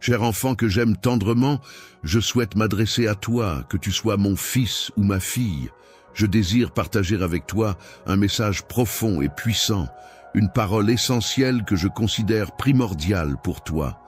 Cher enfant que j'aime tendrement, je souhaite m'adresser à toi, que tu sois mon fils ou ma fille. Je désire partager avec toi un message profond et puissant, une parole essentielle que je considère primordiale pour toi.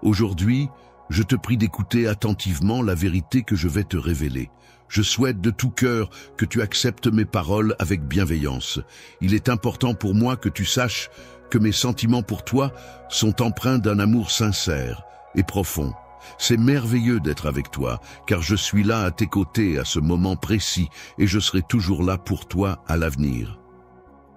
Aujourd'hui, je te prie d'écouter attentivement la vérité que je vais te révéler. Je souhaite de tout cœur que tu acceptes mes paroles avec bienveillance. Il est important pour moi que tu saches que mes sentiments pour toi sont empreints d'un amour sincère et profond. C'est merveilleux d'être avec toi, car je suis là à tes côtés à ce moment précis et je serai toujours là pour toi à l'avenir.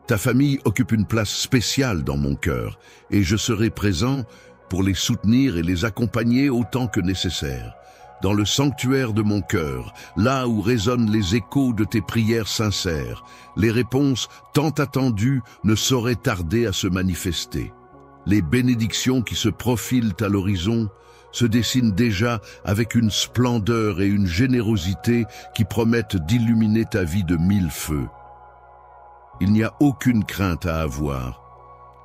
Ta famille occupe une place spéciale dans mon cœur et je serai présent pour les soutenir et les accompagner autant que nécessaire. Dans le sanctuaire de mon cœur, là où résonnent les échos de tes prières sincères, les réponses tant attendues ne sauraient tarder à se manifester. Les bénédictions qui se profilent à l'horizon se dessinent déjà avec une splendeur et une générosité qui promettent d'illuminer ta vie de 1000 feux. Il n'y a aucune crainte à avoir,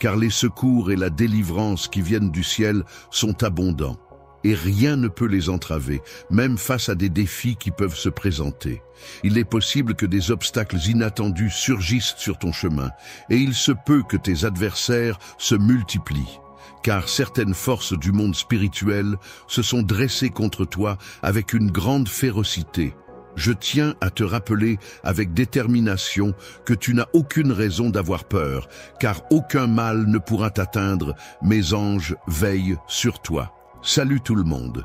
car les secours et la délivrance qui viennent du ciel sont abondants, et rien ne peut les entraver, même face à des défis qui peuvent se présenter. Il est possible que des obstacles inattendus surgissent sur ton chemin, et il se peut que tes adversaires se multiplient, car certaines forces du monde spirituel se sont dressées contre toi avec une grande férocité. Je tiens à te rappeler avec détermination que tu n'as aucune raison d'avoir peur, car aucun mal ne pourra t'atteindre, mes anges veillent sur toi. Salut tout le monde,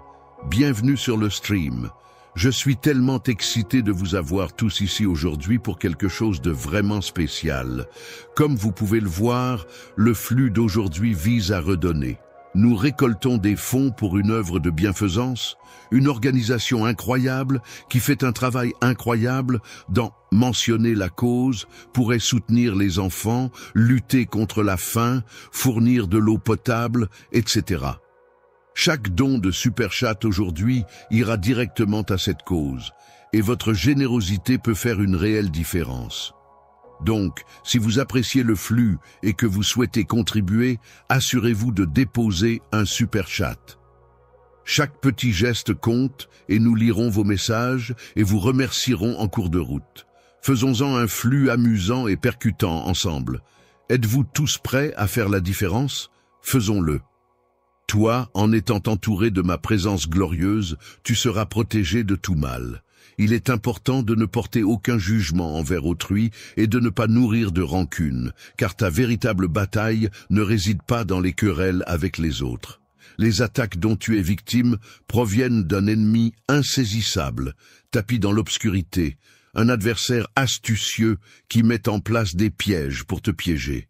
bienvenue sur le stream. Je suis tellement excité de vous avoir tous ici aujourd'hui pour quelque chose de vraiment spécial. Comme vous pouvez le voir, le flux d'aujourd'hui vise à redonner. Nous récoltons des fonds pour une œuvre de bienfaisance, une organisation incroyable qui fait un travail incroyable dans mentionner la cause, pourrait soutenir les enfants, lutter contre la faim, fournir de l'eau potable, etc. Chaque don de Super Chat aujourd'hui ira directement à cette cause, et votre générosité peut faire une réelle différence. Donc, si vous appréciez le flux et que vous souhaitez contribuer, assurez-vous de déposer un Super Chat. Chaque petit geste compte et nous lirons vos messages et vous remercierons en cours de route. Faisons-en un flux amusant et percutant ensemble. Êtes-vous tous prêts à faire la différence? Faisons-le. Toi, en étant entouré de ma présence glorieuse, tu seras protégé de tout mal. Il est important de ne porter aucun jugement envers autrui et de ne pas nourrir de rancune, car ta véritable bataille ne réside pas dans les querelles avec les autres. Les attaques dont tu es victime proviennent d'un ennemi insaisissable, tapi dans l'obscurité, un adversaire astucieux qui met en place des pièges pour te piéger.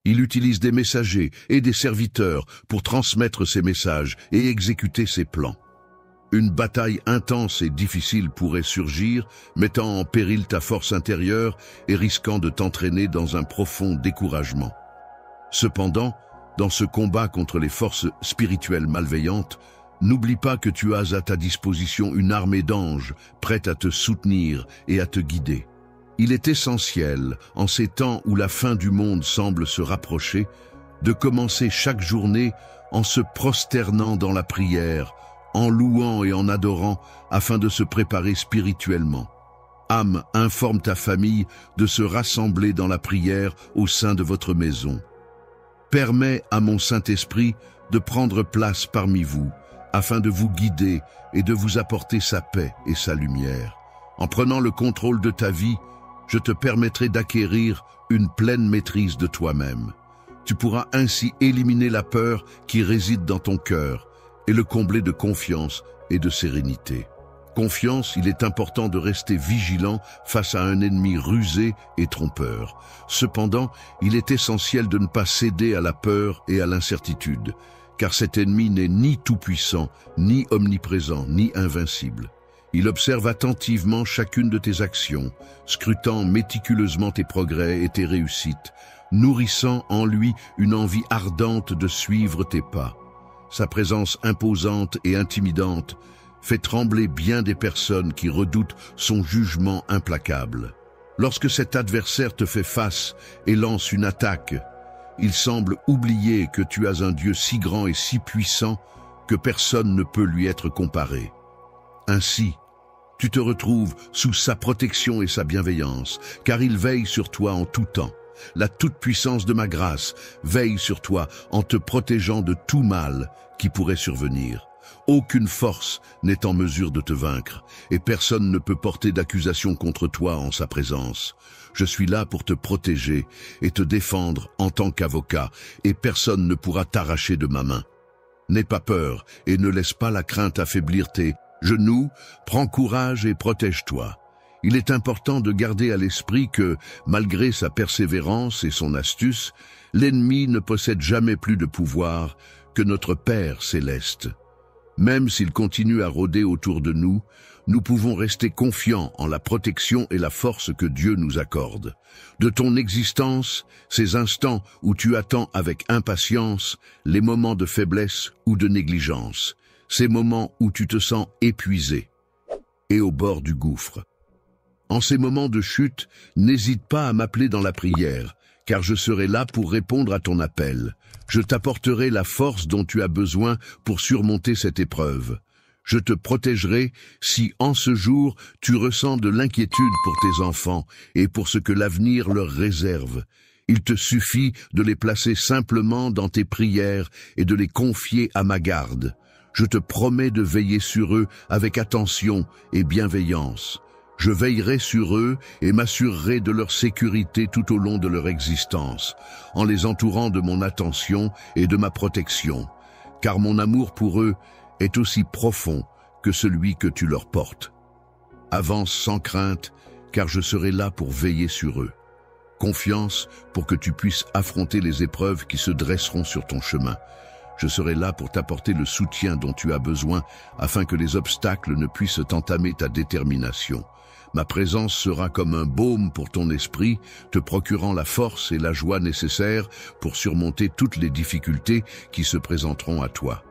Il utilise des messagers et des serviteurs pour transmettre ses messages et exécuter ses plans. Une bataille intense et difficile pourrait surgir, mettant en péril ta force intérieure et risquant de t'entraîner dans un profond découragement. Cependant, dans ce combat contre les forces spirituelles malveillantes, n'oublie pas que tu as à ta disposition une armée d'anges prête à te soutenir et à te guider. Il est essentiel, en ces temps où la fin du monde semble se rapprocher, de commencer chaque journée en se prosternant dans la prière, en louant et en adorant afin de se préparer spirituellement. Âme, informe ta famille de se rassembler dans la prière au sein de votre maison. Permets à mon Saint-Esprit de prendre place parmi vous, afin de vous guider et de vous apporter sa paix et sa lumière. En prenant le contrôle de ta vie, je te permettrai d'acquérir une pleine maîtrise de toi-même. Tu pourras ainsi éliminer la peur qui réside dans ton cœur et le combler de confiance et de sérénité. Confiance, il est important de rester vigilant face à un ennemi rusé et trompeur. Cependant, il est essentiel de ne pas céder à la peur et à l'incertitude, car cet ennemi n'est ni tout-puissant, ni omniprésent, ni invincible. Il observe attentivement chacune de tes actions, scrutant méticuleusement tes progrès et tes réussites, nourrissant en lui une envie ardente de suivre tes pas. Sa présence imposante et intimidante fait trembler bien des personnes qui redoutent son jugement implacable. Lorsque cet adversaire te fait face et lance une attaque, il semble oublier que tu as un Dieu si grand et si puissant que personne ne peut lui être comparé. Ainsi, tu te retrouves sous sa protection et sa bienveillance, car il veille sur toi en tout temps. La toute-puissance de ma grâce veille sur toi en te protégeant de tout mal qui pourrait survenir. Aucune force n'est en mesure de te vaincre, et personne ne peut porter d'accusation contre toi en sa présence. Je suis là pour te protéger et te défendre en tant qu'avocat, et personne ne pourra t'arracher de ma main. N'aie pas peur et ne laisse pas la crainte affaiblir tes genoux, prends courage et protège-toi. Il est important de garder à l'esprit que, malgré sa persévérance et son astuce, l'ennemi ne possède jamais plus de pouvoir que notre Père céleste. Même s'il continue à rôder autour de nous, nous pouvons rester confiants en la protection et la force que Dieu nous accorde. De ton existence, ces instants où tu attends avec impatience les moments de faiblesse ou de négligence, ces moments où tu te sens épuisé et au bord du gouffre. En ces moments de chute, n'hésite pas à m'appeler dans la prière, car je serai là pour répondre à ton appel. Je t'apporterai la force dont tu as besoin pour surmonter cette épreuve. Je te protégerai si, en ce jour, tu ressens de l'inquiétude pour tes enfants et pour ce que l'avenir leur réserve. Il te suffit de les placer simplement dans tes prières et de les confier à ma garde. Je te promets de veiller sur eux avec attention et bienveillance. Je veillerai sur eux et m'assurerai de leur sécurité tout au long de leur existence, en les entourant de mon attention et de ma protection, car mon amour pour eux est aussi profond que celui que tu leur portes. Avance sans crainte, car je serai là pour veiller sur eux. Confiance pour que tu puisses affronter les épreuves qui se dresseront sur ton chemin. Je serai là pour t'apporter le soutien dont tu as besoin afin que les obstacles ne puissent entamer ta détermination. Ma présence sera comme un baume pour ton esprit, te procurant la force et la joie nécessaires pour surmonter toutes les difficultés qui se présenteront à toi.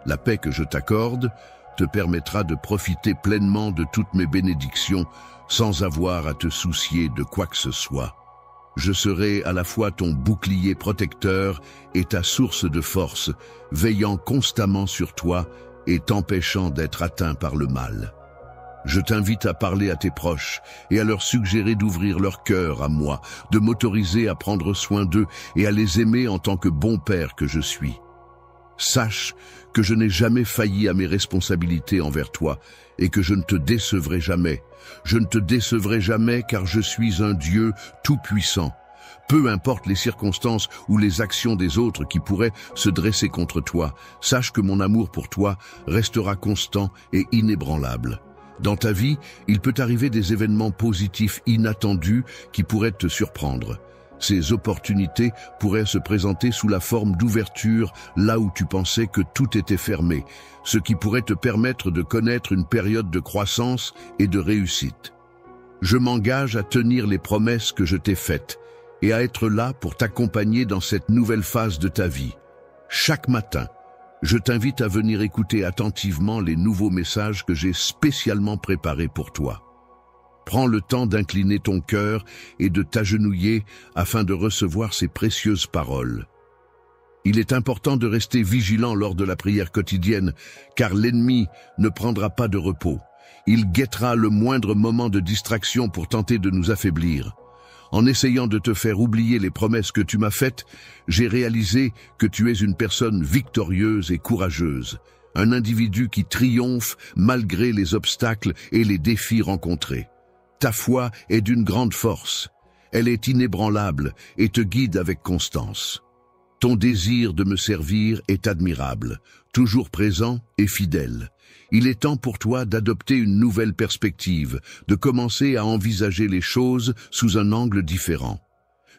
La paix que je t'accorde te permettra de profiter pleinement de toutes mes bénédictions sans avoir à te soucier de quoi que ce soit. Je serai à la fois ton bouclier protecteur et ta source de force, veillant constamment sur toi et t'empêchant d'être atteint par le mal. Je t'invite à parler à tes proches et à leur suggérer d'ouvrir leur cœur à moi, de m'autoriser à prendre soin d'eux et à les aimer en tant que bon père que je suis. Sache que je n'ai jamais failli à mes responsabilités envers toi et que je ne te décevrai jamais. Je ne te décevrai jamais car je suis un Dieu tout-puissant. Peu importe les circonstances ou les actions des autres qui pourraient se dresser contre toi, sache que mon amour pour toi restera constant et inébranlable. Dans ta vie, il peut arriver des événements positifs inattendus qui pourraient te surprendre. Ces opportunités pourraient se présenter sous la forme d'ouverture là où tu pensais que tout était fermé, ce qui pourrait te permettre de connaître une période de croissance et de réussite. Je m'engage à tenir les promesses que je t'ai faites et à être là pour t'accompagner dans cette nouvelle phase de ta vie. Chaque matin, je t'invite à venir écouter attentivement les nouveaux messages que j'ai spécialement préparés pour toi. Prends le temps d'incliner ton cœur et de t'agenouiller afin de recevoir ces précieuses paroles. Il est important de rester vigilant lors de la prière quotidienne, car l'ennemi ne prendra pas de repos. Il guettera le moindre moment de distraction pour tenter de nous affaiblir. En essayant de te faire oublier les promesses que tu m'as faites, j'ai réalisé que tu es une personne victorieuse et courageuse, un individu qui triomphe malgré les obstacles et les défis rencontrés. Ta foi est d'une grande force, elle est inébranlable et te guide avec constance. Ton désir de me servir est admirable, toujours présent et fidèle. Il est temps pour toi d'adopter une nouvelle perspective, de commencer à envisager les choses sous un angle différent.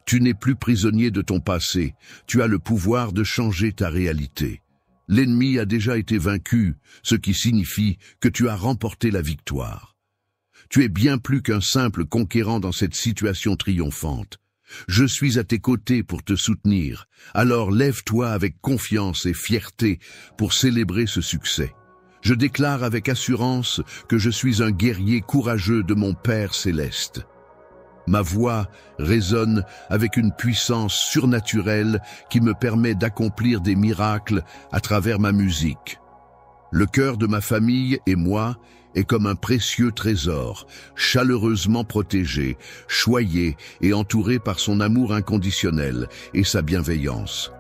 Tu n'es plus prisonnier de ton passé, tu as le pouvoir de changer ta réalité. L'ennemi a déjà été vaincu, ce qui signifie que tu as remporté la victoire. Tu es bien plus qu'un simple conquérant dans cette situation triomphante. Je suis à tes côtés pour te soutenir, alors lève-toi avec confiance et fierté pour célébrer ce succès. Je déclare avec assurance que je suis un guerrier courageux de mon Père céleste. Ma voix résonne avec une puissance surnaturelle qui me permet d'accomplir des miracles à travers ma musique. Le cœur de ma famille et moi est comme un précieux trésor, chaleureusement protégé, choyé et entouré par son amour inconditionnel et sa bienveillance.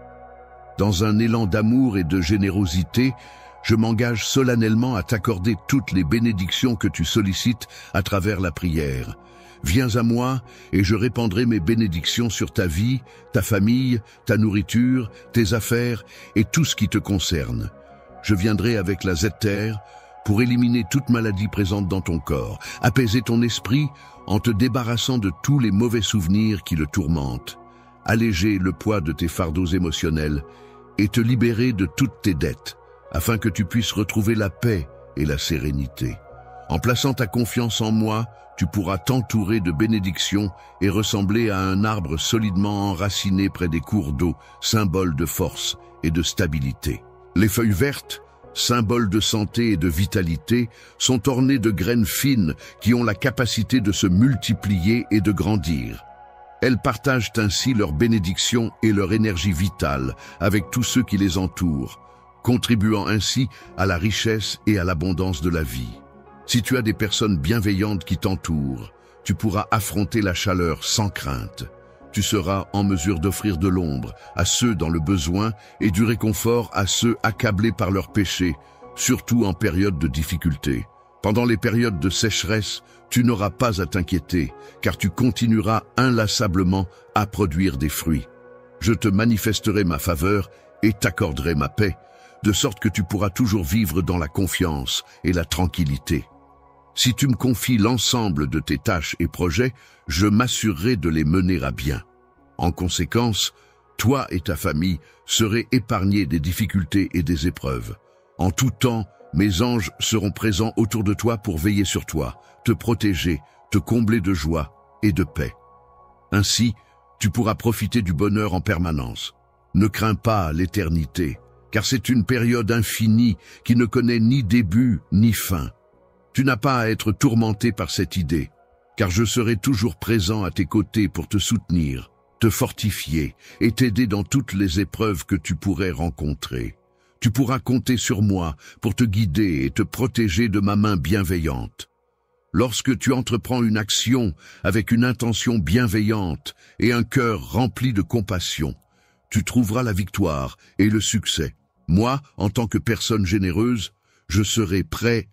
Dans un élan d'amour et de générosité, je m'engage solennellement à t'accorder toutes les bénédictions que tu sollicites à travers la prière. Viens à moi et je répandrai mes bénédictions sur ta vie, ta famille, ta nourriture, tes affaires et tout ce qui te concerne. Je viendrai avec la Zéter pour éliminer toute maladie présente dans ton corps, apaiser ton esprit en te débarrassant de tous les mauvais souvenirs qui le tourmentent, alléger le poids de tes fardeaux émotionnels et te libérer de toutes tes dettes, afin que tu puisses retrouver la paix et la sérénité. En plaçant ta confiance en moi, tu pourras t'entourer de bénédictions et ressembler à un arbre solidement enraciné près des cours d'eau, symbole de force et de stabilité. Les feuilles vertes, symboles de santé et de vitalité, sont ornées de graines fines qui ont la capacité de se multiplier et de grandir. Elles partagent ainsi leurs bénédictions et leur énergie vitale avec tous ceux qui les entourent, contribuant ainsi à la richesse et à l'abondance de la vie. Si tu as des personnes bienveillantes qui t'entourent, tu pourras affronter la chaleur sans crainte. Tu seras en mesure d'offrir de l'ombre à ceux dans le besoin et du réconfort à ceux accablés par leurs péchés, surtout en période de difficulté. Pendant les périodes de sécheresse, tu n'auras pas à t'inquiéter, car tu continueras inlassablement à produire des fruits. Je te manifesterai ma faveur et t'accorderai ma paix, de sorte que tu pourras toujours vivre dans la confiance et la tranquillité. Si tu me confies l'ensemble de tes tâches et projets, je m'assurerai de les mener à bien. En conséquence, toi et ta famille serez épargnés des difficultés et des épreuves. En tout temps, mes anges seront présents autour de toi pour veiller sur toi, te protéger, te combler de joie et de paix. Ainsi, tu pourras profiter du bonheur en permanence. Ne crains pas l'éternité, car c'est une période infinie qui ne connaît ni début ni fin. Tu n'as pas à être tourmenté par cette idée, car je serai toujours présent à tes côtés pour te soutenir, te fortifier et t'aider dans toutes les épreuves que tu pourrais rencontrer. Tu pourras compter sur moi pour te guider et te protéger de ma main bienveillante. Lorsque tu entreprends une action avec une intention bienveillante et un cœur rempli de compassion, tu trouveras la victoire et le succès. Moi, en tant que personne généreuse, je serai prêt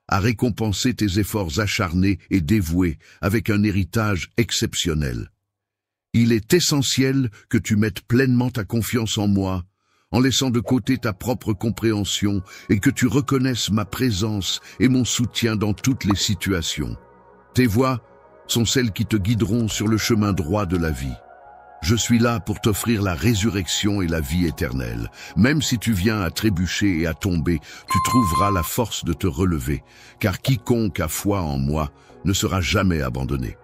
à récompenser tes efforts acharnés et dévoués avec un héritage exceptionnel. Il est essentiel que tu mettes pleinement ta confiance en moi, en laissant de côté ta propre compréhension et que tu reconnaisses ma présence et mon soutien dans toutes les situations. Tes voix sont celles qui te guideront sur le chemin droit de la vie. Je suis là pour t'offrir la résurrection et la vie éternelle. Même si tu viens à trébucher et à tomber, tu trouveras la force de te relever, car quiconque a foi en moi ne sera jamais abandonné.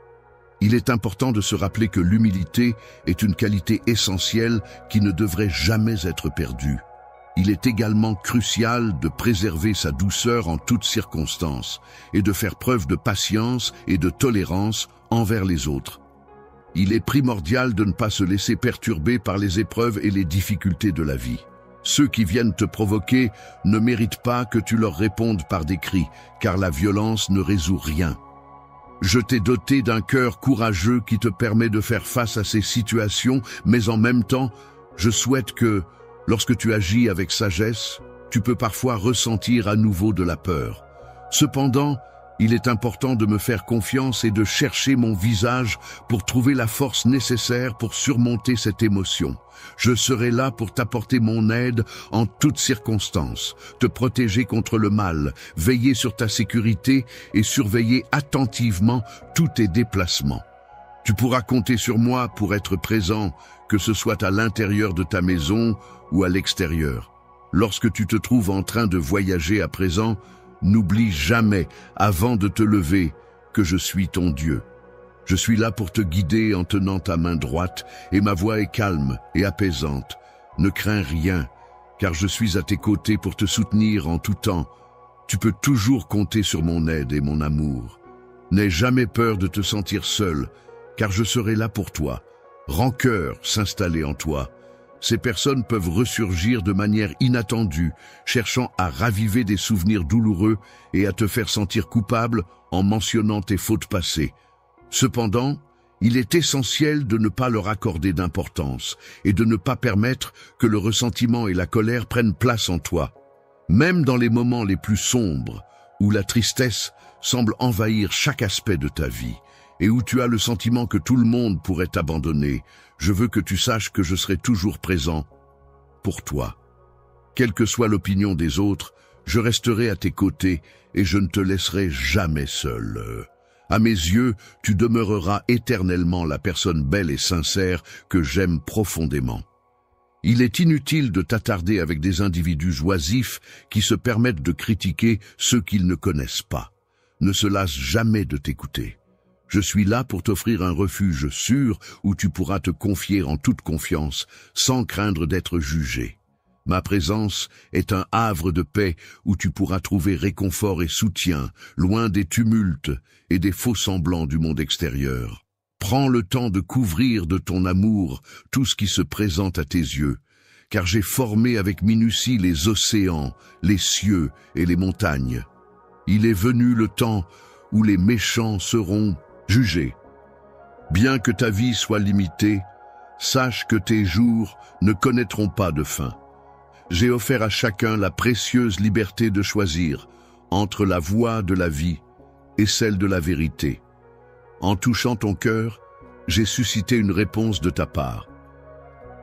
Il est important de se rappeler que l'humilité est une qualité essentielle qui ne devrait jamais être perdue. Il est également crucial de préserver sa douceur en toutes circonstances et de faire preuve de patience et de tolérance envers les autres. Il est primordial de ne pas se laisser perturber par les épreuves et les difficultés de la vie. Ceux qui viennent te provoquer ne méritent pas que tu leur répondes par des cris, car la violence ne résout rien. Je t'ai doté d'un cœur courageux qui te permet de faire face à ces situations, mais en même temps, je souhaite que, lorsque tu agis avec sagesse, tu peux parfois ressentir à nouveau de la peur. Cependant, il est important de me faire confiance et de chercher mon visage pour trouver la force nécessaire pour surmonter cette émotion. Je serai là pour t'apporter mon aide en toutes circonstances, te protéger contre le mal, veiller sur ta sécurité et surveiller attentivement tous tes déplacements. Tu pourras compter sur moi pour être présent, que ce soit à l'intérieur de ta maison ou à l'extérieur. Lorsque tu te trouves en train de voyager à présent, n'oublie jamais, avant de te lever, que je suis ton Dieu. Je suis là pour te guider en tenant ta main droite, et ma voix est calme et apaisante. Ne crains rien, car je suis à tes côtés pour te soutenir en tout temps. Tu peux toujours compter sur mon aide et mon amour. N'aie jamais peur de te sentir seul, car je serai là pour toi. Rancœur s'installer en toi. Ces personnes peuvent ressurgir de manière inattendue, cherchant à raviver des souvenirs douloureux et à te faire sentir coupable en mentionnant tes fautes passées. Cependant, il est essentiel de ne pas leur accorder d'importance et de ne pas permettre que le ressentiment et la colère prennent place en toi. Même dans les moments les plus sombres, où la tristesse semble envahir chaque aspect de ta vie, et où tu as le sentiment que tout le monde pourrait t'abandonner, je veux que tu saches que je serai toujours présent pour toi. Quelle que soit l'opinion des autres, je resterai à tes côtés et je ne te laisserai jamais seul. À mes yeux, tu demeureras éternellement la personne belle et sincère que j'aime profondément. Il est inutile de t'attarder avec des individus oisifs qui se permettent de critiquer ceux qu'ils ne connaissent pas. Ne se lasse jamais de t'écouter. Je suis là pour t'offrir un refuge sûr où tu pourras te confier en toute confiance, sans craindre d'être jugé. Ma présence est un havre de paix où tu pourras trouver réconfort et soutien, loin des tumultes et des faux-semblants du monde extérieur. Prends le temps de couvrir de ton amour tout ce qui se présente à tes yeux, car j'ai formé avec minutie les océans, les cieux et les montagnes. Il est venu le temps où les méchants seront jugés. Bien que ta vie soit limitée, sache que tes jours ne connaîtront pas de fin. J'ai offert à chacun la précieuse liberté de choisir entre la voie de la vie et celle de la vérité. En touchant ton cœur, j'ai suscité une réponse de ta part.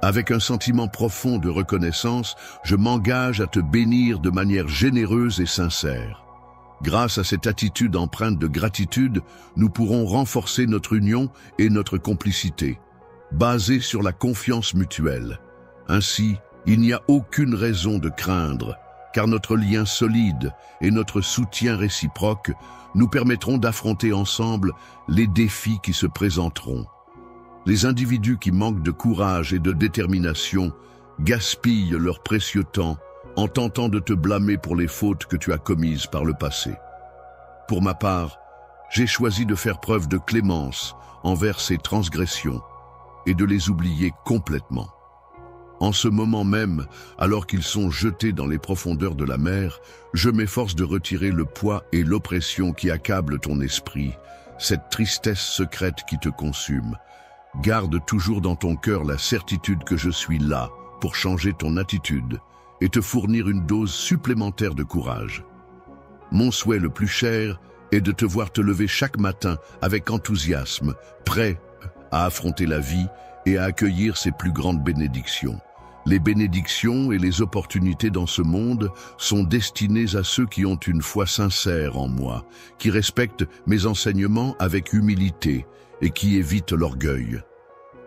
Avec un sentiment profond de reconnaissance, je m'engage à te bénir de manière généreuse et sincère. Grâce à cette attitude empreinte de gratitude, nous pourrons renforcer notre union et notre complicité, basée sur la confiance mutuelle. Ainsi, il n'y a aucune raison de craindre, car notre lien solide et notre soutien réciproque nous permettront d'affronter ensemble les défis qui se présenteront. Les individus qui manquent de courage et de détermination gaspillent leur précieux temps en tentant de te blâmer pour les fautes que tu as commises par le passé. Pour ma part, j'ai choisi de faire preuve de clémence envers ces transgressions et de les oublier complètement. En ce moment même, alors qu'ils sont jetés dans les profondeurs de la mer, je m'efforce de retirer le poids et l'oppression qui accablent ton esprit, cette tristesse secrète qui te consume. Garde toujours dans ton cœur la certitude que je suis là pour changer ton attitude et te fournir une dose supplémentaire de courage. Mon souhait le plus cher est de te voir te lever chaque matin avec enthousiasme, prêt à affronter la vie et à accueillir ses plus grandes bénédictions. Les bénédictions et les opportunités dans ce monde sont destinées à ceux qui ont une foi sincère en moi, qui respectent mes enseignements avec humilité et qui évitent l'orgueil.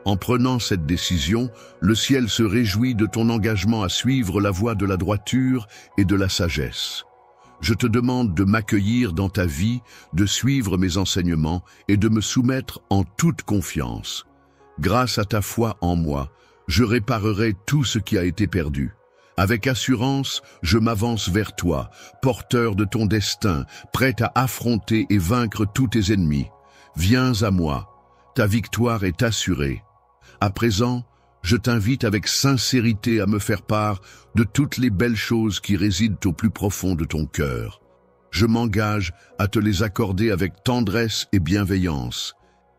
En prenant cette décision, le ciel se réjouit de ton engagement à suivre la voie de la droiture et de la sagesse. Je te demande de m'accueillir dans ta vie, de suivre mes enseignements et de me soumettre en toute confiance. Grâce à ta foi en moi, je réparerai tout ce qui a été perdu. Avec assurance, je m'avance vers toi, porteur de ton destin, prêt à affronter et vaincre tous tes ennemis. Viens à moi, ta victoire est assurée. À présent, je t'invite avec sincérité à me faire part de toutes les belles choses qui résident au plus profond de ton cœur. Je m'engage à te les accorder avec tendresse et bienveillance,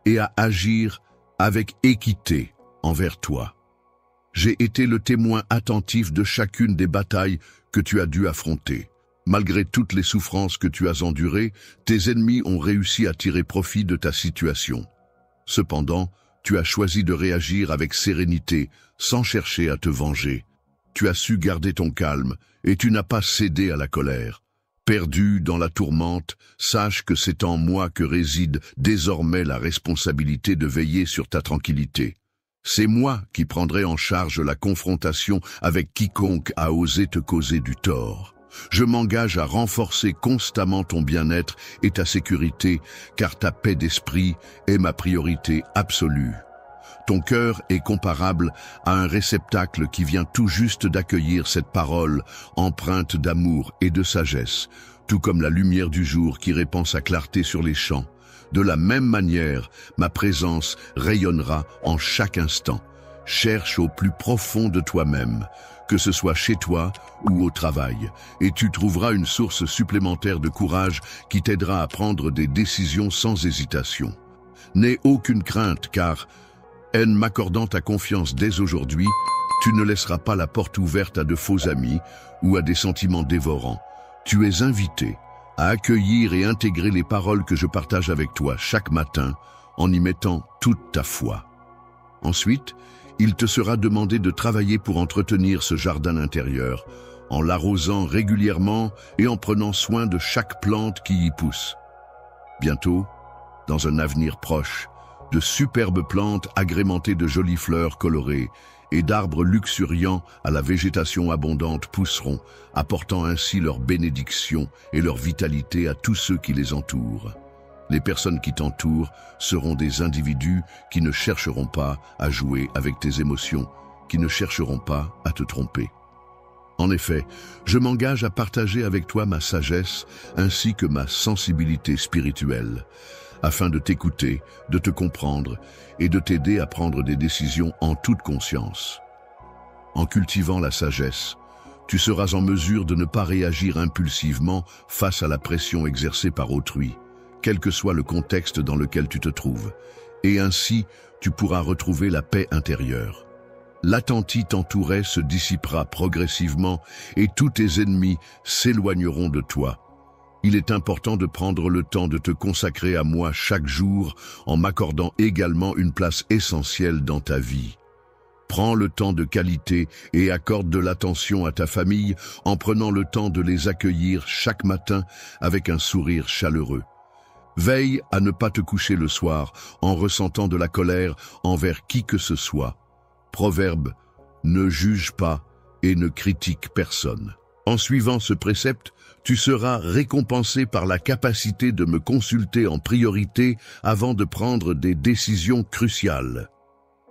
et à agir avec équité envers toi. J'ai été le témoin attentif de chacune des batailles que tu as dû affronter. Malgré toutes les souffrances que tu as endurées, tes ennemis ont réussi à tirer profit de ta situation. Cependant, tu as choisi de réagir avec sérénité, sans chercher à te venger. Tu as su garder ton calme, et tu n'as pas cédé à la colère. Perdu dans la tourmente, sache que c'est en moi que réside désormais la responsabilité de veiller sur ta tranquillité. C'est moi qui prendrai en charge la confrontation avec quiconque a osé te causer du tort. Je m'engage à renforcer constamment ton bien-être et ta sécurité, car ta paix d'esprit est ma priorité absolue. Ton cœur est comparable à un réceptacle qui vient tout juste d'accueillir cette parole empreinte d'amour et de sagesse, tout comme la lumière du jour qui répand sa clarté sur les champs. De la même manière, ma présence rayonnera en chaque instant. Cherche au plus profond de toi-même, que ce soit chez toi ou au travail, et tu trouveras une source supplémentaire de courage qui t'aidera à prendre des décisions sans hésitation. N'aie aucune crainte, car, en m'accordant ta confiance dès aujourd'hui, tu ne laisseras pas la porte ouverte à de faux amis ou à des sentiments dévorants. Tu es invité à accueillir et intégrer les paroles que je partage avec toi chaque matin en y mettant toute ta foi. Ensuite, il te sera demandé de travailler pour entretenir ce jardin intérieur, en l'arrosant régulièrement et en prenant soin de chaque plante qui y pousse. Bientôt, dans un avenir proche, de superbes plantes agrémentées de jolies fleurs colorées et d'arbres luxuriants à la végétation abondante pousseront, apportant ainsi leur bénédiction et leur vitalité à tous ceux qui les entourent. Les personnes qui t'entourent seront des individus qui ne chercheront pas à jouer avec tes émotions, qui ne chercheront pas à te tromper. En effet, je m'engage à partager avec toi ma sagesse ainsi que ma sensibilité spirituelle, afin de t'écouter, de te comprendre et de t'aider à prendre des décisions en toute conscience. En cultivant la sagesse, tu seras en mesure de ne pas réagir impulsivement face à la pression exercée par autrui, quel que soit le contexte dans lequel tu te trouves, et ainsi tu pourras retrouver la paix intérieure. L'attentit t'entourait se dissipera progressivement et tous tes ennemis s'éloigneront de toi. Il est important de prendre le temps de te consacrer à moi chaque jour en m'accordant également une place essentielle dans ta vie. Prends le temps de qualité et accorde de l'attention à ta famille en prenant le temps de les accueillir chaque matin avec un sourire chaleureux. Veille à ne pas te coucher le soir en ressentant de la colère envers qui que ce soit. Proverbe, ne juge pas et ne critique personne. En suivant ce précepte, tu seras récompensé par la capacité de me consulter en priorité avant de prendre des décisions cruciales.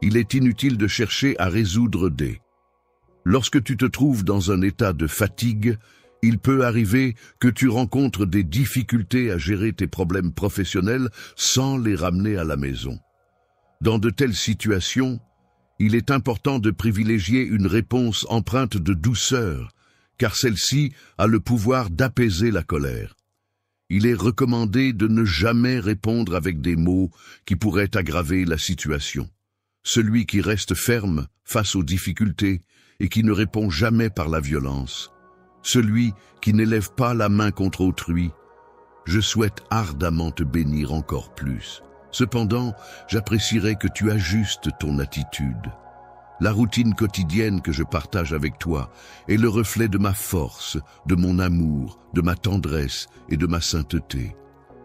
Il est inutile de chercher à résoudre des. Lorsque tu te trouves dans un état de fatigue, il peut arriver que tu rencontres des difficultés à gérer tes problèmes professionnels sans les ramener à la maison. Dans de telles situations, il est important de privilégier une réponse empreinte de douceur, car celle-ci a le pouvoir d'apaiser la colère. Il est recommandé de ne jamais répondre avec des mots qui pourraient aggraver la situation. Celui qui reste ferme face aux difficultés et qui ne répond jamais par la violence. Celui qui n'élève pas la main contre autrui. Je souhaite ardemment te bénir encore plus. Cependant, j'apprécierais que tu ajustes ton attitude. La routine quotidienne que je partage avec toi est le reflet de ma force, de mon amour, de ma tendresse et de ma sainteté.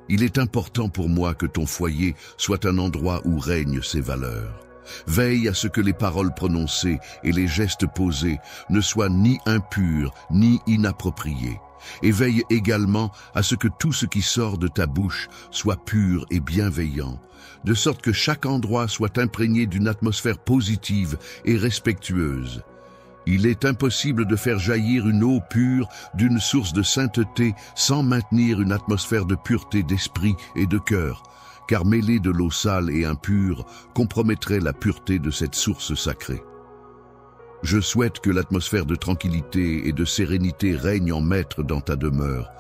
Il est important pour moi que ton foyer soit un endroit où règnent ces valeurs. Veille à ce que les paroles prononcées et les gestes posés ne soient ni impurs ni inappropriés. Et veille également à ce que tout ce qui sort de ta bouche soit pur et bienveillant, de sorte que chaque endroit soit imprégné d'une atmosphère positive et respectueuse. Il est impossible de faire jaillir une eau pure d'une source de sainteté sans maintenir une atmosphère de pureté d'esprit et de cœur, car mêler de l'eau sale et impure compromettrait la pureté de cette source sacrée. Je souhaite que l'atmosphère de tranquillité et de sérénité règne en maître dans ta demeure,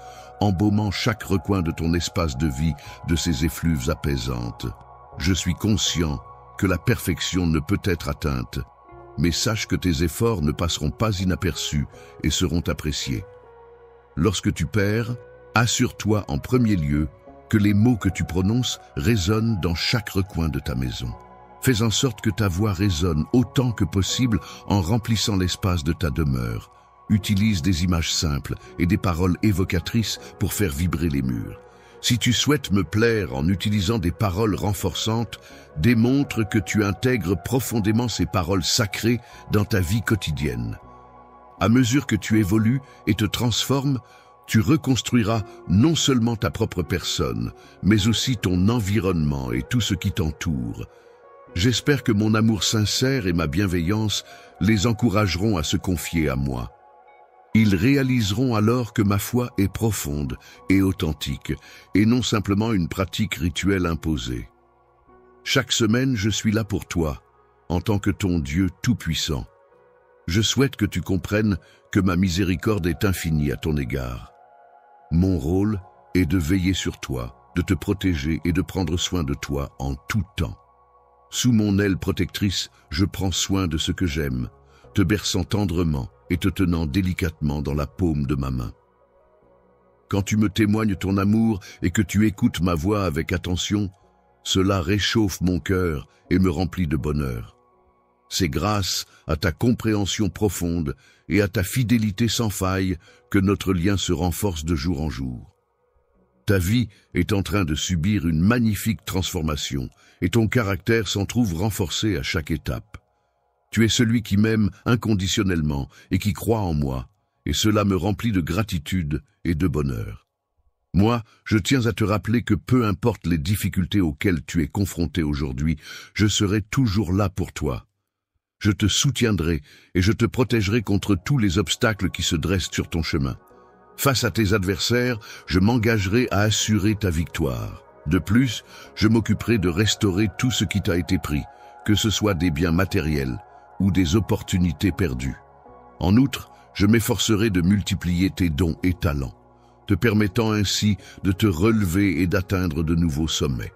embaumant chaque recoin de ton espace de vie de ces effluves apaisantes. Je suis conscient que la perfection ne peut être atteinte, mais sache que tes efforts ne passeront pas inaperçus et seront appréciés. Lorsque tu perds, assure-toi en premier lieu que les mots que tu prononces résonnent dans chaque recoin de ta maison. Fais en sorte que ta voix résonne autant que possible en remplissant l'espace de ta demeure. Utilise des images simples et des paroles évocatrices pour faire vibrer les murs. Si tu souhaites me plaire en utilisant des paroles renforçantes, démontre que tu intègres profondément ces paroles sacrées dans ta vie quotidienne. À mesure que tu évolues et te transformes, tu reconstruiras non seulement ta propre personne, mais aussi ton environnement et tout ce qui t'entoure. J'espère que mon amour sincère et ma bienveillance les encourageront à se confier à moi. Ils réaliseront alors que ma foi est profonde et authentique, et non simplement une pratique rituelle imposée. Chaque semaine, je suis là pour toi, en tant que ton Dieu tout-puissant. Je souhaite que tu comprennes que ma miséricorde est infinie à ton égard. Mon rôle est de veiller sur toi, de te protéger et de prendre soin de toi en tout temps. Sous mon aile protectrice, je prends soin de ce que j'aime, te berçant tendrement et te tenant délicatement dans la paume de ma main. Quand tu me témoignes ton amour et que tu écoutes ma voix avec attention, cela réchauffe mon cœur et me remplit de bonheur. C'est grâce à ta compréhension profonde et à ta fidélité sans faille que notre lien se renforce de jour en jour. Ta vie est en train de subir une magnifique transformation et ton caractère s'en trouve renforcé à chaque étape. Tu es celui qui m'aime inconditionnellement et qui croit en moi, et cela me remplit de gratitude et de bonheur. Moi, je tiens à te rappeler que peu importe les difficultés auxquelles tu es confronté aujourd'hui, je serai toujours là pour toi. Je te soutiendrai et je te protégerai contre tous les obstacles qui se dressent sur ton chemin. Face à tes adversaires, je m'engagerai à assurer ta victoire. De plus, je m'occuperai de restaurer tout ce qui t'a été pris, que ce soit des biens matériels ou des opportunités perdues. En outre, je m'efforcerai de multiplier tes dons et talents, te permettant ainsi de te relever et d'atteindre de nouveaux sommets.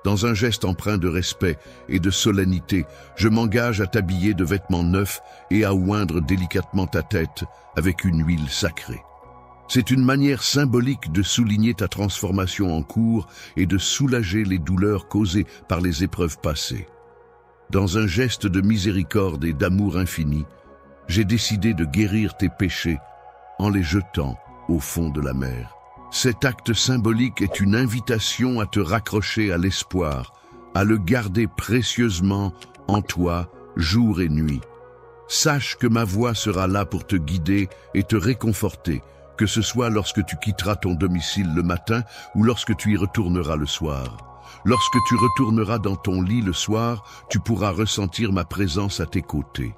Dans un geste empreint de respect et de solennité, je m'engage à t'habiller de vêtements neufs et à oindre délicatement ta tête avec une huile sacrée. C'est une manière symbolique de souligner ta transformation en cours et de soulager les douleurs causées par les épreuves passées. Dans un geste de miséricorde et d'amour infini, j'ai décidé de guérir tes péchés en les jetant au fond de la mer. Cet acte symbolique est une invitation à te raccrocher à l'espoir, à le garder précieusement en toi jour et nuit. Sache que ma voix sera là pour te guider et te réconforter, que ce soit lorsque tu quitteras ton domicile le matin ou lorsque tu y retourneras le soir. Lorsque tu retourneras dans ton lit le soir, tu pourras ressentir ma présence à tes côtés.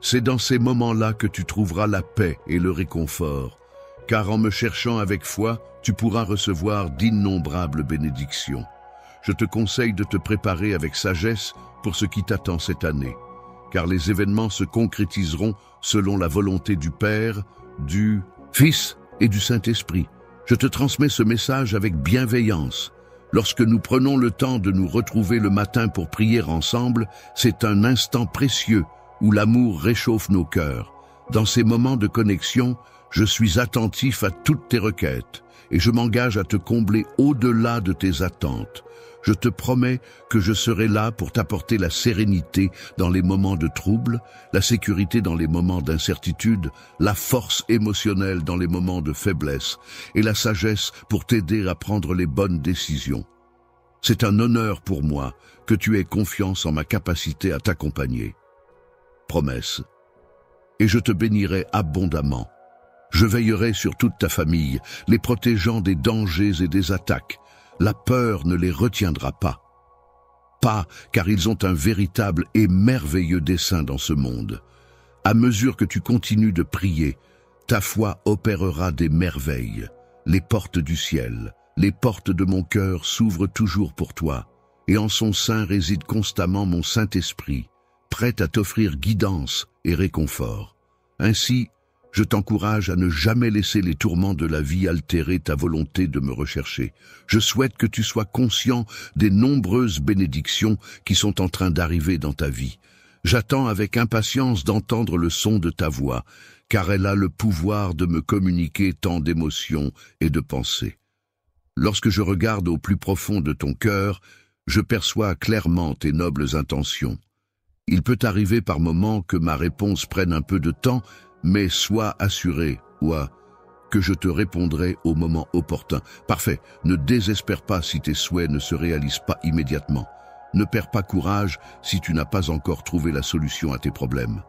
C'est dans ces moments-là que tu trouveras la paix et le réconfort, car en me cherchant avec foi, tu pourras recevoir d'innombrables bénédictions. Je te conseille de te préparer avec sagesse pour ce qui t'attend cette année, car les événements se concrétiseront selon la volonté du Père, du Fils et du Saint-Esprit. Je te transmets ce message avec bienveillance. Lorsque nous prenons le temps de nous retrouver le matin pour prier ensemble, c'est un instant précieux où l'amour réchauffe nos cœurs. Dans ces moments de connexion, je suis attentif à toutes tes requêtes et je m'engage à te combler au-delà de tes attentes. Je te promets que je serai là pour t'apporter la sérénité dans les moments de trouble, la sécurité dans les moments d'incertitude, la force émotionnelle dans les moments de faiblesse et la sagesse pour t'aider à prendre les bonnes décisions. C'est un honneur pour moi que tu aies confiance en ma capacité à t'accompagner. Promesse. Et je te bénirai abondamment. Je veillerai sur toute ta famille, les protégeant des dangers et des attaques. La peur ne les retiendra pas. Pas, car ils ont un véritable et merveilleux dessein dans ce monde. À mesure que tu continues de prier, ta foi opérera des merveilles. Les portes du ciel, les portes de mon cœur s'ouvrent toujours pour toi, et en son sein réside constamment mon Saint-Esprit, prêt à t'offrir guidance et réconfort. Ainsi, je t'encourage à ne jamais laisser les tourments de la vie altérer ta volonté de me rechercher. Je souhaite que tu sois conscient des nombreuses bénédictions qui sont en train d'arriver dans ta vie. J'attends avec impatience d'entendre le son de ta voix, car elle a le pouvoir de me communiquer tant d'émotions et de pensées. Lorsque je regarde au plus profond de ton cœur, je perçois clairement tes nobles intentions. Il peut arriver par moments que ma réponse prenne un peu de temps, mais sois assuré, que je te répondrai au moment opportun. Parfait, ne désespère pas si tes souhaits ne se réalisent pas immédiatement. Ne perds pas courage si tu n'as pas encore trouvé la solution à tes problèmes.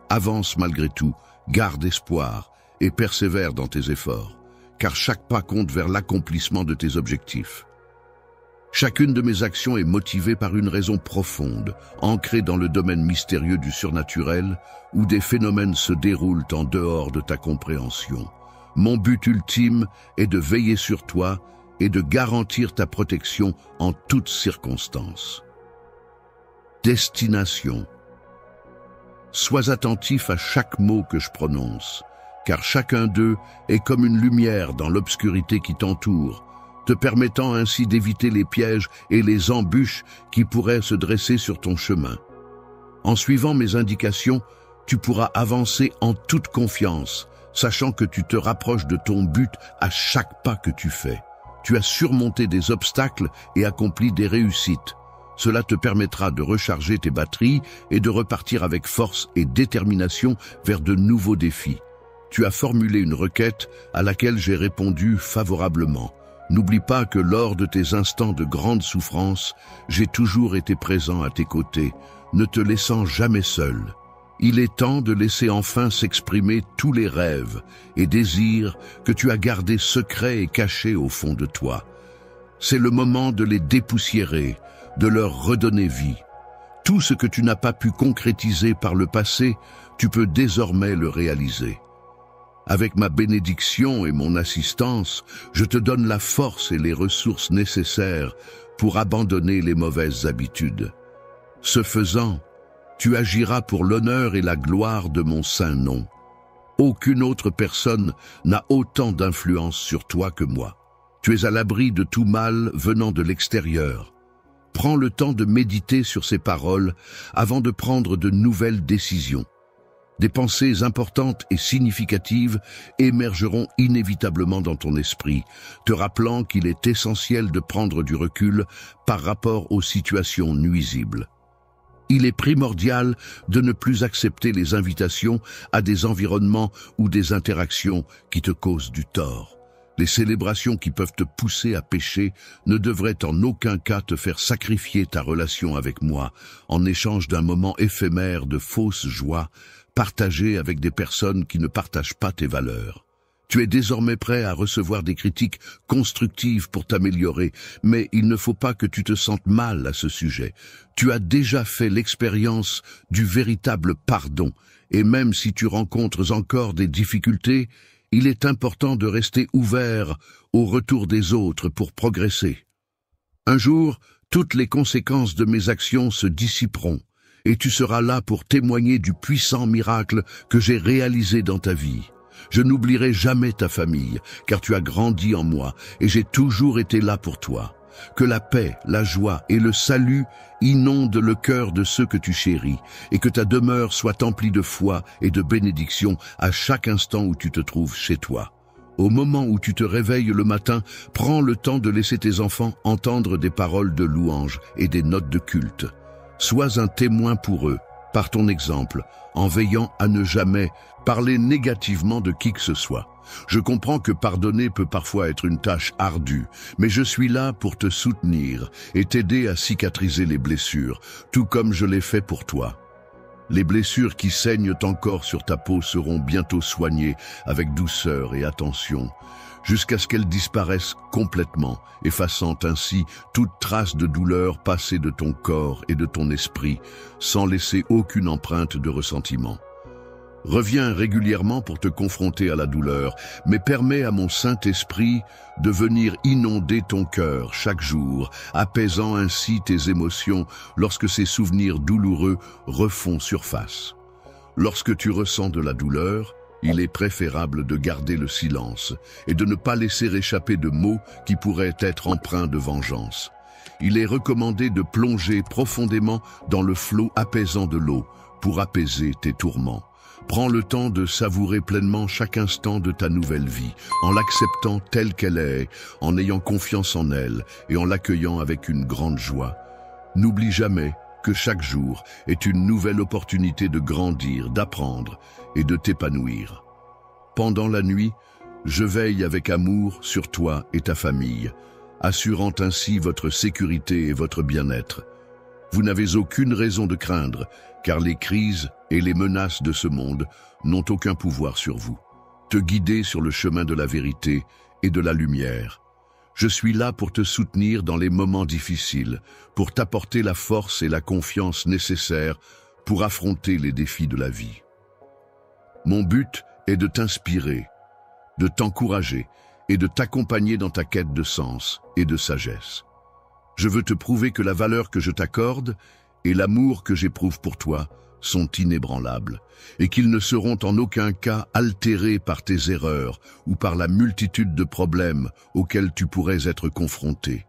Avance malgré tout, garde espoir et persévère dans tes efforts, car chaque pas compte vers l'accomplissement de tes objectifs. Chacune de mes actions est motivée par une raison profonde, ancrée dans le domaine mystérieux du surnaturel, où des phénomènes se déroulent en dehors de ta compréhension. Mon but ultime est de veiller sur toi et de garantir ta protection en toutes circonstances. destination. Sois attentif à chaque mot que je prononce, car chacun d'eux est comme une lumière dans l'obscurité qui t'entoure, te permettant ainsi d'éviter les pièges et les embûches qui pourraient se dresser sur ton chemin. En suivant mes indications, tu pourras avancer en toute confiance, sachant que tu te rapproches de ton but à chaque pas que tu fais. Tu as surmonté des obstacles et accompli des réussites. Cela te permettra de recharger tes batteries et de repartir avec force et détermination vers de nouveaux défis. Tu as formulé une requête à laquelle j'ai répondu favorablement. N'oublie pas que lors de tes instants de grande souffrance, j'ai toujours été présent à tes côtés, ne te laissant jamais seul. Il est temps de laisser enfin s'exprimer tous les rêves et désirs que tu as gardés secrets et cachés au fond de toi. C'est le moment de les dépoussiérer, de leur redonner vie. Tout ce que tu n'as pas pu concrétiser par le passé, tu peux désormais le réaliser. Avec ma bénédiction et mon assistance, je te donne la force et les ressources nécessaires pour abandonner les mauvaises habitudes. Ce faisant, tu agiras pour l'honneur et la gloire de mon saint nom. Aucune autre personne n'a autant d'influence sur toi que moi. Tu es à l'abri de tout mal venant de l'extérieur. Prends le temps de méditer sur ces paroles avant de prendre de nouvelles décisions. Des pensées importantes et significatives émergeront inévitablement dans ton esprit, te rappelant qu'il est essentiel de prendre du recul par rapport aux situations nuisibles. Il est primordial de ne plus accepter les invitations à des environnements ou des interactions qui te causent du tort. Les célébrations qui peuvent te pousser à pécher ne devraient en aucun cas te faire sacrifier ta relation avec moi en échange d'un moment éphémère de fausse joie partagée avec des personnes qui ne partagent pas tes valeurs. Tu es désormais prêt à recevoir des critiques constructives pour t'améliorer, mais il ne faut pas que tu te sentes mal à ce sujet. Tu as déjà fait l'expérience du véritable pardon, et même si tu rencontres encore des difficultés, il est important de rester ouvert au retour des autres pour progresser. Un jour, toutes les conséquences de mes actions se dissiperont, et tu seras là pour témoigner du puissant miracle que j'ai réalisé dans ta vie. Je n'oublierai jamais ta famille, car tu as grandi en moi, et j'ai toujours été là pour toi. Que la paix, la joie et le salut inondent le cœur de ceux que tu chéris, et que ta demeure soit emplie de foi et de bénédiction à chaque instant où tu te trouves chez toi. Au moment où tu te réveilles le matin, prends le temps de laisser tes enfants entendre des paroles de louange et des notes de culte. Sois un témoin pour eux, par ton exemple, en veillant à ne jamais parler négativement de qui que ce soit. Je comprends que pardonner peut parfois être une tâche ardue, mais je suis là pour te soutenir et t'aider à cicatriser les blessures, tout comme je l'ai fait pour toi. Les blessures qui saignent encore sur ta peau seront bientôt soignées avec douceur et attention, jusqu'à ce qu'elles disparaissent complètement, effaçant ainsi toute trace de douleur passée de ton corps et de ton esprit, sans laisser aucune empreinte de ressentiment. Reviens régulièrement pour te confronter à la douleur, mais permets à mon Saint-Esprit de venir inonder ton cœur chaque jour, apaisant ainsi tes émotions lorsque ces souvenirs douloureux refont surface. Lorsque tu ressens de la douleur, il est préférable de garder le silence et de ne pas laisser échapper de mots qui pourraient être empreints de vengeance. Il est recommandé de plonger profondément dans le flot apaisant de l'eau pour apaiser tes tourments. Prends le temps de savourer pleinement chaque instant de ta nouvelle vie, en l'acceptant telle qu'elle est, en ayant confiance en elle et en l'accueillant avec une grande joie. N'oublie jamais que chaque jour est une nouvelle opportunité de grandir, d'apprendre et de t'épanouir. Pendant la nuit, je veille avec amour sur toi et ta famille, assurant ainsi votre sécurité et votre bien-être. Vous n'avez aucune raison de craindre, car les crises et les menaces de ce monde n'ont aucun pouvoir sur vous. Te guider sur le chemin de la vérité et de la lumière. Je suis là pour te soutenir dans les moments difficiles, pour t'apporter la force et la confiance nécessaires pour affronter les défis de la vie. Mon but est de t'inspirer, de t'encourager et de t'accompagner dans ta quête de sens et de sagesse. Je veux te prouver que la valeur que je t'accorde et l'amour que j'éprouve pour toi sont inébranlables, et qu'ils ne seront en aucun cas altérés par tes erreurs ou par la multitude de problèmes auxquels tu pourrais être confronté.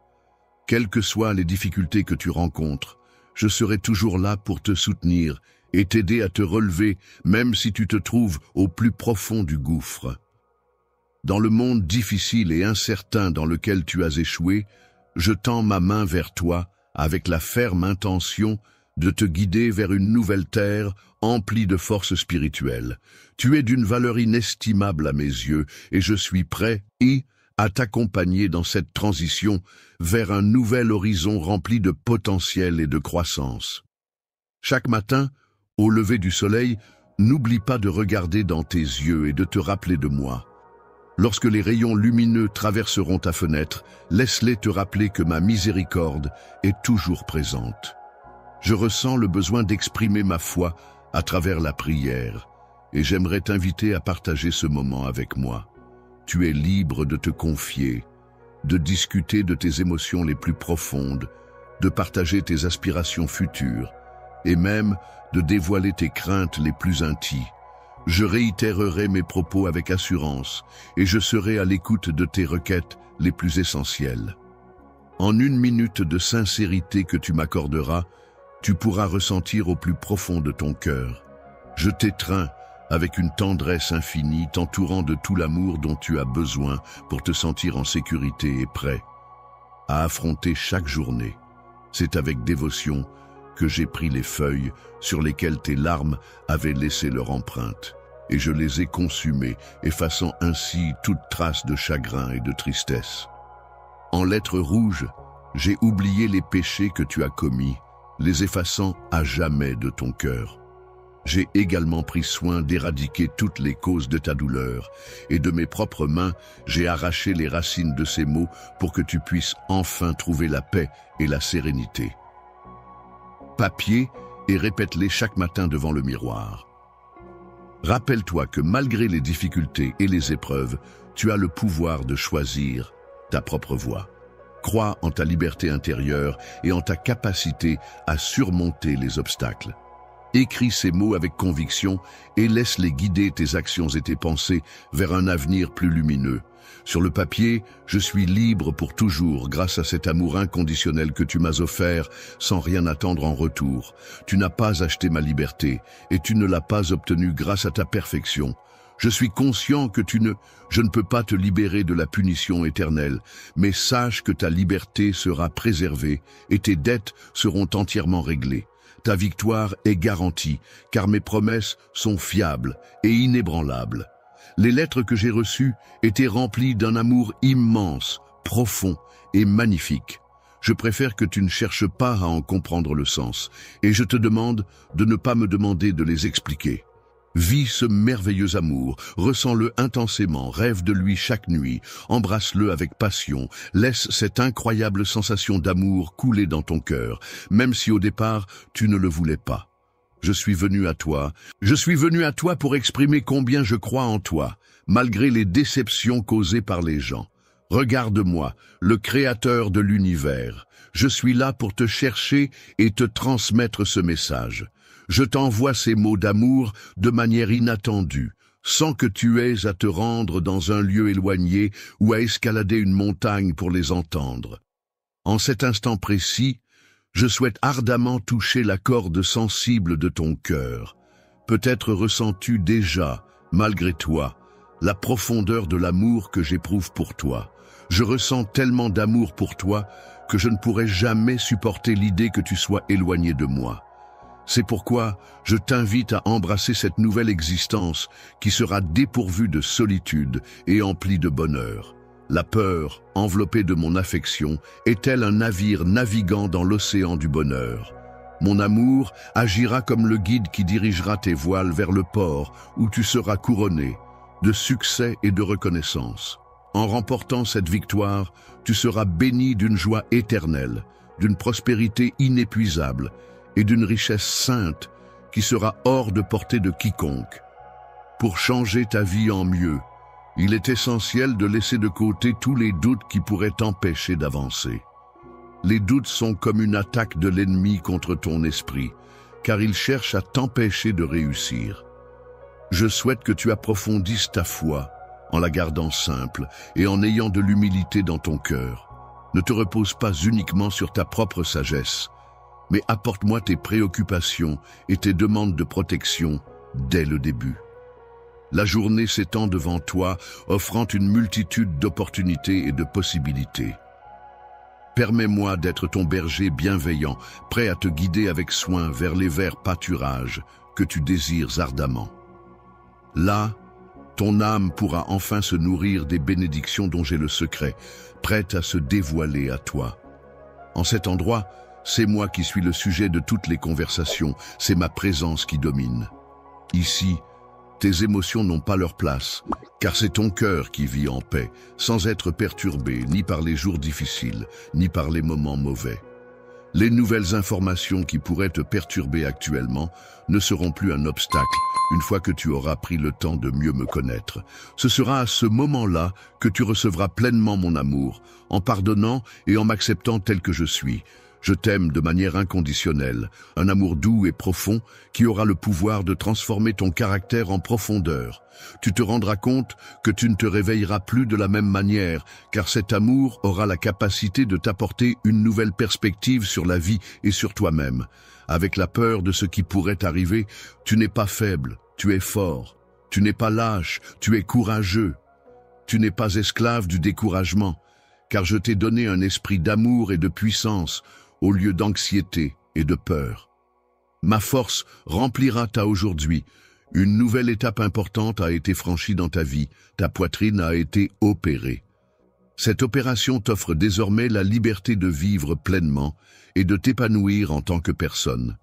Quelles que soient les difficultés que tu rencontres, je serai toujours là pour te soutenir et t'aider à te relever, même si tu te trouves au plus profond du gouffre. Dans le monde difficile et incertain dans lequel tu as échoué, je tends ma main vers toi avec la ferme intention de te guider vers une nouvelle terre emplie de force spirituelle. Tu es d'une valeur inestimable à mes yeux et je suis prêt à t'accompagner dans cette transition vers un nouvel horizon rempli de potentiel et de croissance. Chaque matin, au lever du soleil, n'oublie pas de regarder dans tes yeux et de te rappeler de moi. Lorsque les rayons lumineux traverseront ta fenêtre, laisse-les te rappeler que ma miséricorde est toujours présente. Je ressens le besoin d'exprimer ma foi à travers la prière, et j'aimerais t'inviter à partager ce moment avec moi. Tu es libre de te confier, de discuter de tes émotions les plus profondes, de partager tes aspirations futures, et même de dévoiler tes craintes les plus intimes. Je réitérerai mes propos avec assurance et je serai à l'écoute de tes requêtes les plus essentielles. En 1 minute de sincérité que tu m'accorderas, tu pourras ressentir au plus profond de ton cœur. Je t'étreins avec une tendresse infinie, t'entourant de tout l'amour dont tu as besoin pour te sentir en sécurité et prêt à affronter chaque journée. C'est avec dévotion que j'ai pris les feuilles sur lesquelles tes larmes avaient laissé leur empreinte, et je les ai consumées, effaçant ainsi toute trace de chagrin et de tristesse. En lettres rouges, j'ai oublié les péchés que tu as commis, les effaçant à jamais de ton cœur. J'ai également pris soin d'éradiquer toutes les causes de ta douleur, et de mes propres mains, j'ai arraché les racines de ces maux pour que tu puisses enfin trouver la paix et la sérénité. Papier et répète-les chaque matin devant le miroir. Rappelle-toi que malgré les difficultés et les épreuves, tu as le pouvoir de choisir ta propre voie. Crois en ta liberté intérieure et en ta capacité à surmonter les obstacles. Écris ces mots avec conviction et laisse-les guider tes actions et tes pensées vers un avenir plus lumineux. Sur le papier, je suis libre pour toujours grâce à cet amour inconditionnel que tu m'as offert sans rien attendre en retour. Tu n'as pas acheté ma liberté et tu ne l'as pas obtenue grâce à ta perfection. Je suis conscient que je ne peux pas te libérer de la punition éternelle, mais sache que ta liberté sera préservée et tes dettes seront entièrement réglées. Ta victoire est garantie, car mes promesses sont fiables et inébranlables. Les lettres que j'ai reçues étaient remplies d'un amour immense, profond et magnifique. Je préfère que tu ne cherches pas à en comprendre le sens, et je te demande de ne pas me demander de les expliquer. Vis ce merveilleux amour, ressens-le intensément, rêve de lui chaque nuit, embrasse-le avec passion, laisse cette incroyable sensation d'amour couler dans ton cœur, même si au départ tu ne le voulais pas. Je suis venu à toi pour exprimer combien je crois en toi, malgré les déceptions causées par les gens. Regarde-moi, le créateur de l'univers. Je suis là pour te chercher et te transmettre ce message. Je t'envoie ces mots d'amour de manière inattendue, sans que tu aies à te rendre dans un lieu éloigné ou à escalader une montagne pour les entendre. En cet instant précis, je souhaite ardemment toucher la corde sensible de ton cœur. Peut-être ressens-tu déjà, malgré toi, la profondeur de l'amour que j'éprouve pour toi. Je ressens tellement d'amour pour toi que je ne pourrai jamais supporter l'idée que tu sois éloigné de moi. C'est pourquoi je t'invite à embrasser cette nouvelle existence qui sera dépourvue de solitude et emplie de bonheur. La peur, enveloppée de mon affection, est-elle un navire naviguant dans l'océan du bonheur? Mon amour agira comme le guide qui dirigera tes voiles vers le port où tu seras couronné de succès et de reconnaissance. En remportant cette victoire, tu seras béni d'une joie éternelle, d'une prospérité inépuisable et d'une richesse sainte qui sera hors de portée de quiconque. Pour changer ta vie en mieux, il est essentiel de laisser de côté tous les doutes qui pourraient t'empêcher d'avancer. Les doutes sont comme une attaque de l'ennemi contre ton esprit, car il cherche à t'empêcher de réussir. Je souhaite que tu approfondisses ta foi, en la gardant simple et en ayant de l'humilité dans ton cœur. Ne te repose pas uniquement sur ta propre sagesse, mais apporte-moi tes préoccupations et tes demandes de protection dès le début. La journée s'étend devant toi, offrant une multitude d'opportunités et de possibilités. Permets-moi d'être ton berger bienveillant, prêt à te guider avec soin vers les verts pâturages que tu désires ardemment. Là, ton âme pourra enfin se nourrir des bénédictions dont j'ai le secret, prête à se dévoiler à toi. En cet endroit, c'est moi qui suis le sujet de toutes les conversations, c'est ma présence qui domine. Ici, tes émotions n'ont pas leur place, car c'est ton cœur qui vit en paix, sans être perturbé ni par les jours difficiles, ni par les moments mauvais. Les nouvelles informations qui pourraient te perturber actuellement ne seront plus un obstacle une fois que tu auras pris le temps de mieux me connaître. Ce sera à ce moment-là que tu recevras pleinement mon amour, en pardonnant et en m'acceptant tel que je suis. Je t'aime de manière inconditionnelle, un amour doux et profond qui aura le pouvoir de transformer ton caractère en profondeur. Tu te rendras compte que tu ne te réveilleras plus de la même manière, car cet amour aura la capacité de t'apporter une nouvelle perspective sur la vie et sur toi-même. Avec la peur de ce qui pourrait arriver, tu n'es pas faible, tu es fort. Tu n'es pas lâche, tu es courageux. Tu n'es pas esclave du découragement, car je t'ai donné un esprit d'amour et de puissance, au lieu d'anxiété et de peur. Ma force remplira ta aujourd'hui. Une nouvelle étape importante a été franchie dans ta vie. Ta poitrine a été opérée. Cette opération t'offre désormais la liberté de vivre pleinement et de t'épanouir en tant que personne.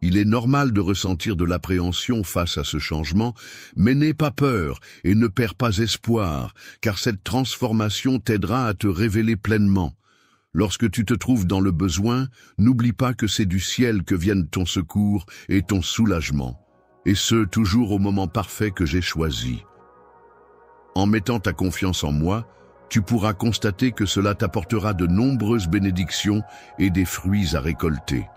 Il est normal de ressentir de l'appréhension face à ce changement, mais n'aie pas peur et ne perds pas espoir, car cette transformation t'aidera à te révéler pleinement. Lorsque tu te trouves dans le besoin, n'oublie pas que c'est du ciel que viennent ton secours et ton soulagement, et ce, toujours au moment parfait que j'ai choisi. En mettant ta confiance en moi, tu pourras constater que cela t'apportera de nombreuses bénédictions et des fruits à récolter.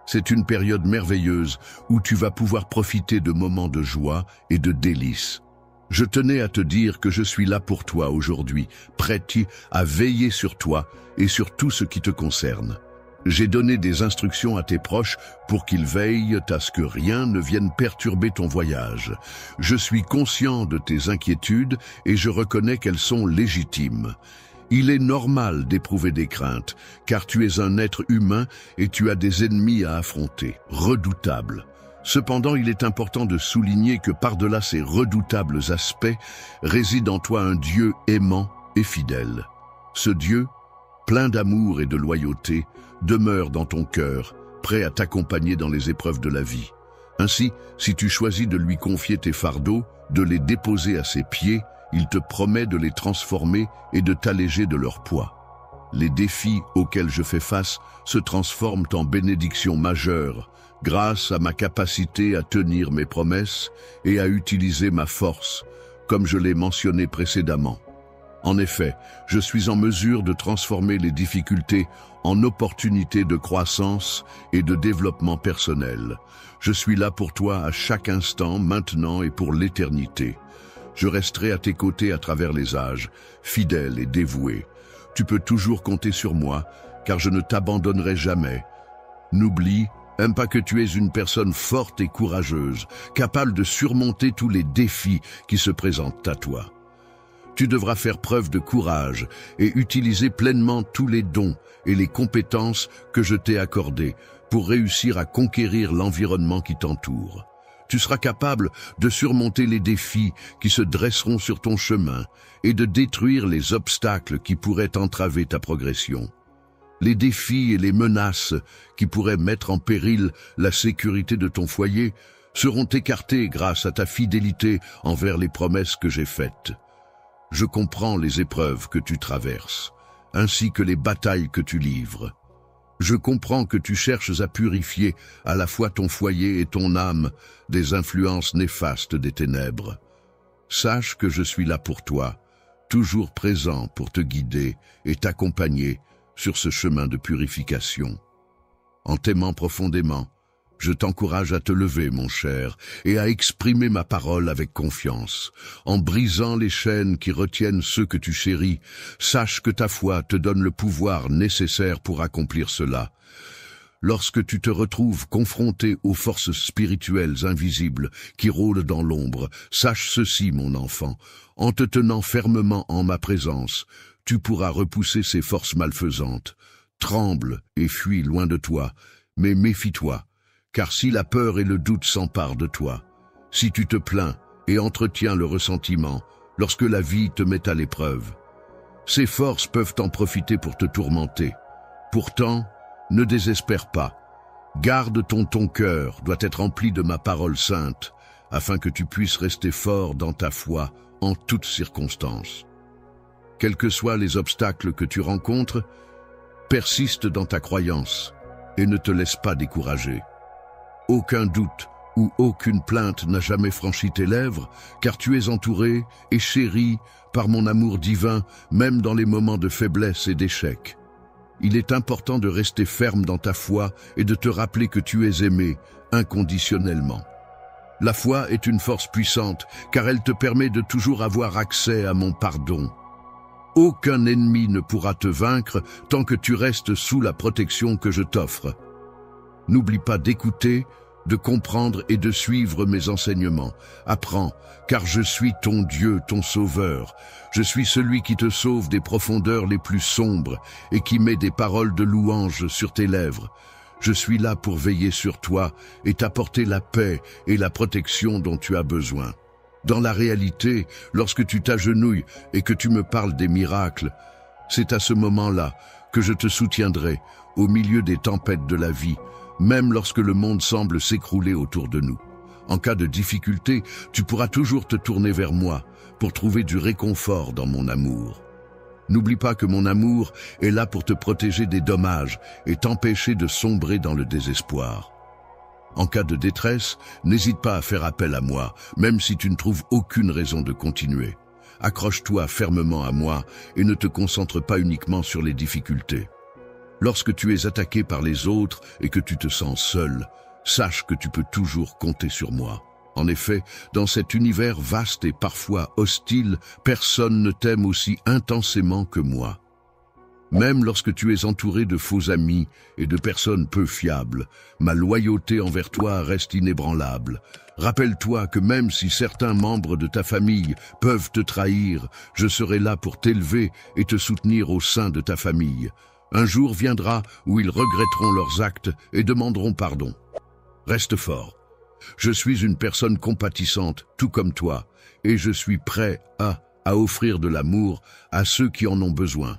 C'est une période merveilleuse où tu vas pouvoir profiter de moments de joie et de délices. Je tenais à te dire que je suis là pour toi aujourd'hui, prête à veiller sur toi et sur tout ce qui te concerne. J'ai donné des instructions à tes proches pour qu'ils veillent à ce que rien ne vienne perturber ton voyage. Je suis conscient de tes inquiétudes et je reconnais qu'elles sont légitimes. Il est normal d'éprouver des craintes, car tu es un être humain et tu as des ennemis à affronter, redoutables. Cependant, il est important de souligner que par-delà ces redoutables aspects, réside en toi un Dieu aimant et fidèle. Ce Dieu, plein d'amour et de loyauté, demeure dans ton cœur, prêt à t'accompagner dans les épreuves de la vie. Ainsi, si tu choisis de lui confier tes fardeaux, de les déposer à ses pieds, il te promet de les transformer et de t'alléger de leur poids. Les défis auxquels je fais face se transforment en bénédictions majeures, grâce à ma capacité à tenir mes promesses et à utiliser ma force, comme je l'ai mentionné précédemment. En effet, je suis en mesure de transformer les difficultés en opportunités de croissance et de développement personnel. Je suis là pour toi à chaque instant, maintenant et pour l'éternité. Je resterai à tes côtés à travers les âges, fidèle et dévoué. Tu peux toujours compter sur moi, car je ne t'abandonnerai jamais. N'oublie pas que tu es une personne forte et courageuse, capable de surmonter tous les défis qui se présentent à toi. Tu devras faire preuve de courage et utiliser pleinement tous les dons et les compétences que je t'ai accordés pour réussir à conquérir l'environnement qui t'entoure. Tu seras capable de surmonter les défis qui se dresseront sur ton chemin et de détruire les obstacles qui pourraient entraver ta progression. Les défis et les menaces qui pourraient mettre en péril la sécurité de ton foyer seront écartés grâce à ta fidélité envers les promesses que j'ai faites. Je comprends les épreuves que tu traverses, ainsi que les batailles que tu livres. Je comprends que tu cherches à purifier à la fois ton foyer et ton âme des influences néfastes des ténèbres. Sache que je suis là pour toi, toujours présent pour te guider et t'accompagner, sur ce chemin de purification. En t'aimant profondément, je t'encourage à te lever, mon cher, et à exprimer ma parole avec confiance. En brisant les chaînes qui retiennent ceux que tu chéris, sache que ta foi te donne le pouvoir nécessaire pour accomplir cela. Lorsque tu te retrouves confronté aux forces spirituelles invisibles qui rôlent dans l'ombre, sache ceci, mon enfant, en te tenant fermement en ma présence, tu pourras repousser ces forces malfaisantes. Tremble et fuis loin de toi, mais méfie-toi, car si la peur et le doute s'emparent de toi, si tu te plains et entretiens le ressentiment lorsque la vie te met à l'épreuve, ces forces peuvent en profiter pour te tourmenter. Pourtant, ne désespère pas. Garde ton cœur doit être rempli de ma parole sainte, afin que tu puisses rester fort dans ta foi en toutes circonstances. Quels que soient les obstacles que tu rencontres, persiste dans ta croyance et ne te laisse pas décourager. Aucun doute ou aucune plainte n'a jamais franchi tes lèvres, car tu es entouré et chéri par mon amour divin, même dans les moments de faiblesse et d'échec. Il est important de rester ferme dans ta foi et de te rappeler que tu es aimé inconditionnellement. La foi est une force puissante, car elle te permet de toujours avoir accès à mon pardon. Aucun ennemi ne pourra te vaincre tant que tu restes sous la protection que je t'offre. N'oublie pas d'écouter, de comprendre et de suivre mes enseignements. Apprends, car je suis ton Dieu, ton Sauveur. Je suis celui qui te sauve des profondeurs les plus sombres et qui met des paroles de louange sur tes lèvres. Je suis là pour veiller sur toi et t'apporter la paix et la protection dont tu as besoin. Dans la réalité, lorsque tu t'agenouilles et que tu me parles des miracles, c'est à ce moment-là que je te soutiendrai au milieu des tempêtes de la vie, même lorsque le monde semble s'écrouler autour de nous. En cas de difficulté, tu pourras toujours te tourner vers moi pour trouver du réconfort dans mon amour. N'oublie pas que mon amour est là pour te protéger des dommages et t'empêcher de sombrer dans le désespoir. En cas de détresse, n'hésite pas à faire appel à moi, même si tu ne trouves aucune raison de continuer. Accroche-toi fermement à moi et ne te concentre pas uniquement sur les difficultés. Lorsque tu es attaqué par les autres et que tu te sens seul, sache que tu peux toujours compter sur moi. En effet, dans cet univers vaste et parfois hostile, personne ne t'aime aussi intensément que moi. Même lorsque tu es entouré de faux amis et de personnes peu fiables, ma loyauté envers toi reste inébranlable. Rappelle-toi que même si certains membres de ta famille peuvent te trahir, je serai là pour t'élever et te soutenir au sein de ta famille. Un jour viendra où ils regretteront leurs actes et demanderont pardon. Reste fort. Je suis une personne compatissante, tout comme toi, et je suis prêt à offrir de l'amour à ceux qui en ont besoin.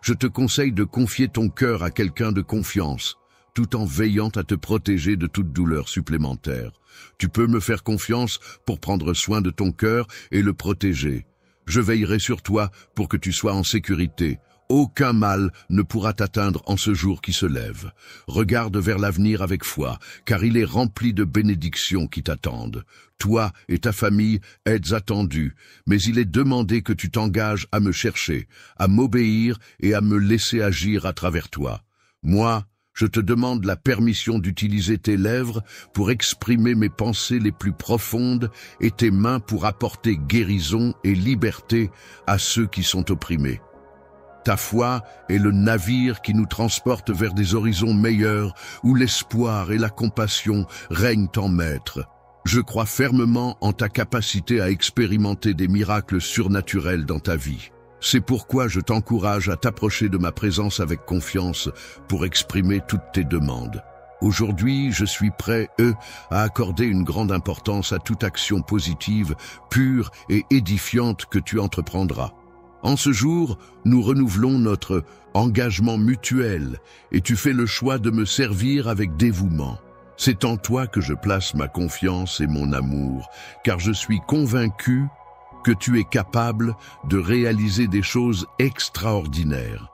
Je te conseille de confier ton cœur à quelqu'un de confiance, tout en veillant à te protéger de toute douleur supplémentaire. Tu peux me faire confiance pour prendre soin de ton cœur et le protéger. Je veillerai sur toi pour que tu sois en sécurité. Aucun mal ne pourra t'atteindre en ce jour qui se lève. Regarde vers l'avenir avec foi, car il est rempli de bénédictions qui t'attendent. Toi et ta famille êtes attendus, mais il est demandé que tu t'engages à me chercher, à m'obéir et à me laisser agir à travers toi. Moi, je te demande la permission d'utiliser tes lèvres pour exprimer mes pensées les plus profondes et tes mains pour apporter guérison et liberté à ceux qui sont opprimés. Ta foi est le navire qui nous transporte vers des horizons meilleurs où l'espoir et la compassion règnent en maître. Je crois fermement en ta capacité à expérimenter des miracles surnaturels dans ta vie. C'est pourquoi je t'encourage à t'approcher de ma présence avec confiance pour exprimer toutes tes demandes. Aujourd'hui, je suis prêt, à accorder une grande importance à toute action positive, pure et édifiante que tu entreprendras. En ce jour, nous renouvelons notre engagement mutuel et tu fais le choix de me servir avec dévouement. C'est en toi que je place ma confiance et mon amour, car je suis convaincu que tu es capable de réaliser des choses extraordinaires.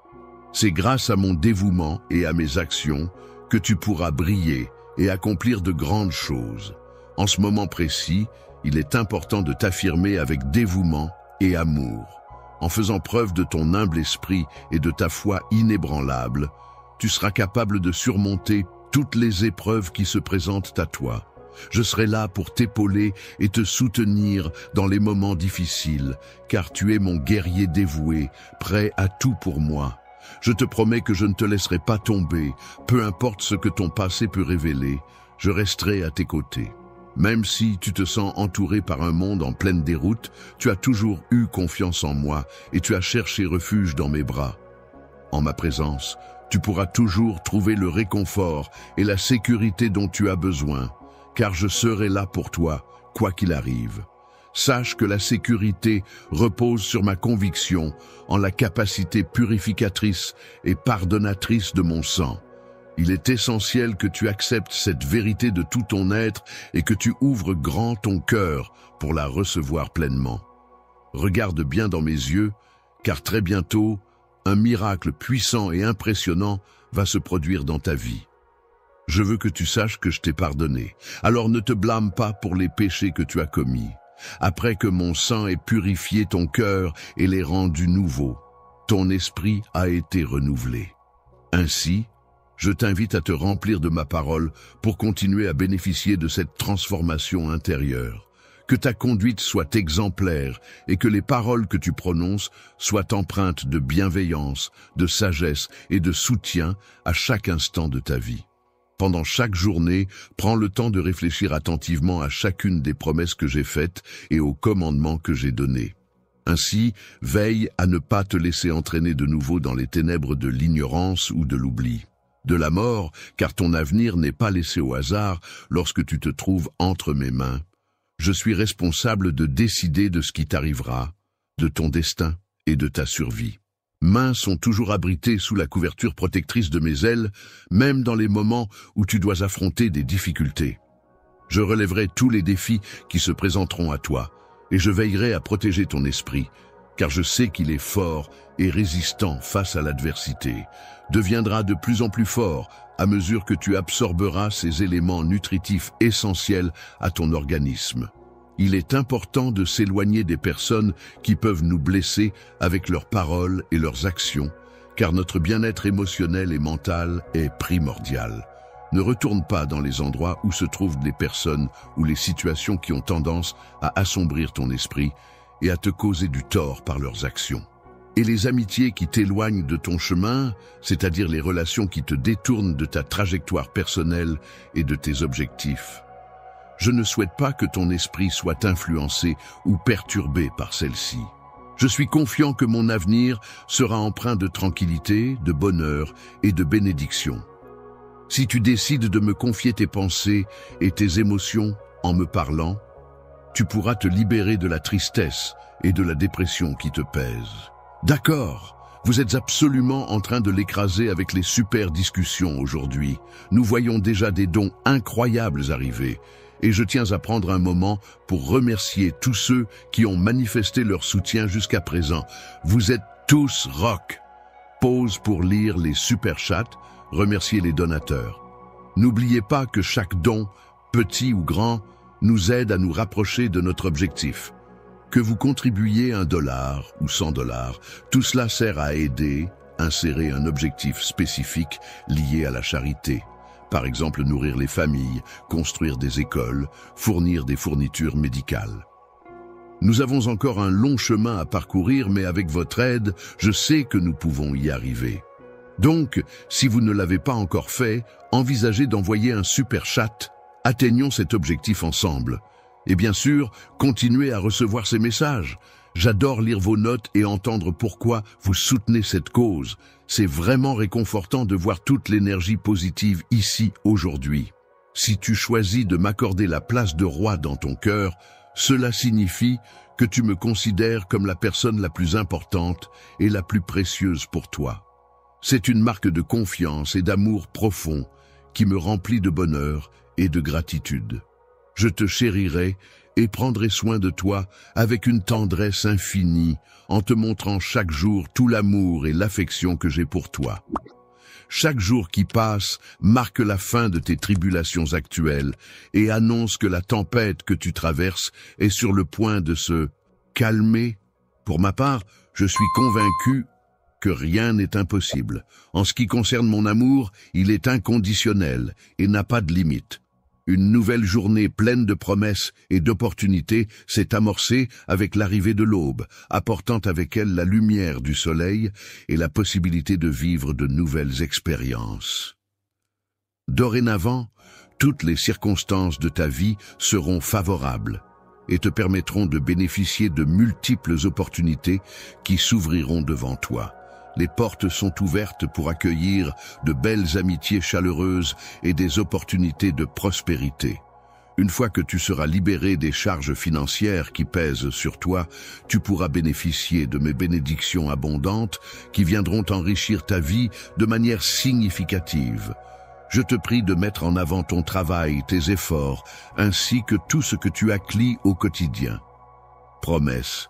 C'est grâce à mon dévouement et à mes actions que tu pourras briller et accomplir de grandes choses. En ce moment précis, il est important de t'affirmer avec dévouement et amour. En faisant preuve de ton humble esprit et de ta foi inébranlable, tu seras capable de surmonter toutes les épreuves qui se présentent à toi. Je serai là pour t'épauler et te soutenir dans les moments difficiles, car tu es mon guerrier dévoué, prêt à tout pour moi. Je te promets que je ne te laisserai pas tomber, peu importe ce que ton passé peut révéler, je resterai à tes côtés. Même si tu te sens entouré par un monde en pleine déroute, tu as toujours eu confiance en moi et tu as cherché refuge dans mes bras. En ma présence, tu pourras toujours trouver le réconfort et la sécurité dont tu as besoin, car je serai là pour toi, quoi qu'il arrive. Sache que la sécurité repose sur ma conviction en la capacité purificatrice et pardonnatrice de mon sang. Il est essentiel que tu acceptes cette vérité de tout ton être et que tu ouvres grand ton cœur pour la recevoir pleinement. Regarde bien dans mes yeux, car très bientôt, un miracle puissant et impressionnant va se produire dans ta vie. Je veux que tu saches que je t'ai pardonné, alors ne te blâme pas pour les péchés que tu as commis. Après que mon sang ait purifié ton cœur et l'ait rendu nouveau, ton esprit a été renouvelé. Ainsi, je t'invite à te remplir de ma parole pour continuer à bénéficier de cette transformation intérieure. Que ta conduite soit exemplaire et que les paroles que tu prononces soient empreintes de bienveillance, de sagesse et de soutien à chaque instant de ta vie. Pendant chaque journée, prends le temps de réfléchir attentivement à chacune des promesses que j'ai faites et aux commandements que j'ai donnés. Ainsi, veille à ne pas te laisser entraîner de nouveau dans les ténèbres de l'ignorance ou de l'oubli. De la mort, car ton avenir n'est pas laissé au hasard lorsque tu te trouves entre mes mains. Je suis responsable de décider de ce qui t'arrivera, de ton destin et de ta survie. Mains sont toujours abritées sous la couverture protectrice de mes ailes, même dans les moments où tu dois affronter des difficultés. Je relèverai tous les défis qui se présenteront à toi, et je veillerai à protéger ton esprit, car je sais qu'il est fort et résistant face à l'adversité, deviendra de plus en plus fort à mesure que tu absorberas ces éléments nutritifs essentiels à ton organisme. Il est important de s'éloigner des personnes qui peuvent nous blesser avec leurs paroles et leurs actions, car notre bien-être émotionnel et mental est primordial. Ne retourne pas dans les endroits où se trouvent les personnes ou les situations qui ont tendance à assombrir ton esprit et à te causer du tort par leurs actions. Et les amitiés qui t'éloignent de ton chemin, c'est-à-dire les relations qui te détournent de ta trajectoire personnelle et de tes objectifs. Je ne souhaite pas que ton esprit soit influencé ou perturbé par celle-ci. Je suis confiant que mon avenir sera empreint de tranquillité, de bonheur et de bénédiction. Si tu décides de me confier tes pensées et tes émotions en me parlant, tu pourras te libérer de la tristesse et de la dépression qui te pèsent. D'accord, vous êtes absolument en train de l'écraser avec les super discussions aujourd'hui. Nous voyons déjà des dons incroyables arriver. Et je tiens à prendre un moment pour remercier tous ceux qui ont manifesté leur soutien jusqu'à présent. Vous êtes tous rock. Pause pour lire les super chats, remercier les donateurs. N'oubliez pas que chaque don, petit ou grand, nous aide à nous rapprocher de notre objectif. Que vous contribuiez $1 ou $100, tout cela sert à aider, insérer un objectif spécifique lié à la charité. Par exemple, nourrir les familles, construire des écoles, fournir des fournitures médicales. Nous avons encore un long chemin à parcourir, mais avec votre aide, je sais que nous pouvons y arriver. Donc, si vous ne l'avez pas encore fait, envisagez d'envoyer un super chat. Atteignons cet objectif ensemble. Et bien sûr, continuez à recevoir ces messages. J'adore lire vos notes et entendre pourquoi vous soutenez cette cause. C'est vraiment réconfortant de voir toute l'énergie positive ici aujourd'hui. Si tu choisis de m'accorder la place de roi dans ton cœur, cela signifie que tu me considères comme la personne la plus importante et la plus précieuse pour toi. C'est une marque de confiance et d'amour profond qui me remplit de bonheur et de gratitude. Je te chérirai et prendrai soin de toi avec une tendresse infinie en te montrant chaque jour tout l'amour et l'affection que j'ai pour toi. Chaque jour qui passe marque la fin de tes tribulations actuelles et annonce que la tempête que tu traverses est sur le point de se calmer. Pour ma part, Je suis convaincu que rien n'est impossible. En ce qui concerne mon amour, il est inconditionnel et n'a pas de limite. Une nouvelle journée pleine de promesses et d'opportunités s'est amorcée avec l'arrivée de l'aube, apportant avec elle la lumière du soleil et la possibilité de vivre de nouvelles expériences. Dorénavant, toutes les circonstances de ta vie seront favorables et te permettront de bénéficier de multiples opportunités qui s'ouvriront devant toi. Les portes sont ouvertes pour accueillir de belles amitiés chaleureuses et des opportunités de prospérité. Une fois que tu seras libéré des charges financières qui pèsent sur toi, tu pourras bénéficier de mes bénédictions abondantes qui viendront enrichir ta vie de manière significative. Je te prie de mettre en avant ton travail, tes efforts, ainsi que tout ce que tu accomplis au quotidien. Promesse.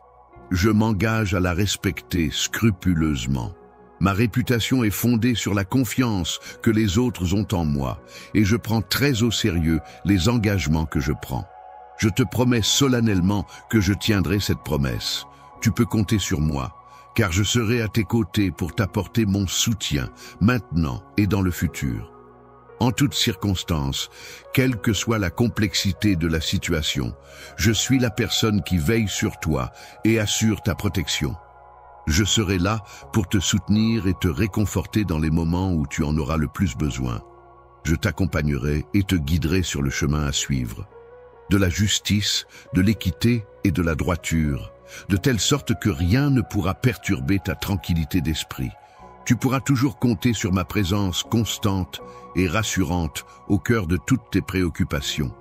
Je m'engage à la respecter scrupuleusement. Ma réputation est fondée sur la confiance que les autres ont en moi, et je prends très au sérieux les engagements que je prends. Je te promets solennellement que je tiendrai cette promesse. Tu peux compter sur moi, car je serai à tes côtés pour t'apporter mon soutien, maintenant et dans le futur. En toutes circonstances, quelle que soit la complexité de la situation, je suis la personne qui veille sur toi et assure ta protection. Je serai là pour te soutenir et te réconforter dans les moments où tu en auras le plus besoin. Je t'accompagnerai et te guiderai sur le chemin à suivre. De la justice, de l'équité et de la droiture, de telle sorte que rien ne pourra perturber ta tranquillité d'esprit. Tu pourras toujours compter sur ma présence constante et rassurante au cœur de toutes tes préoccupations.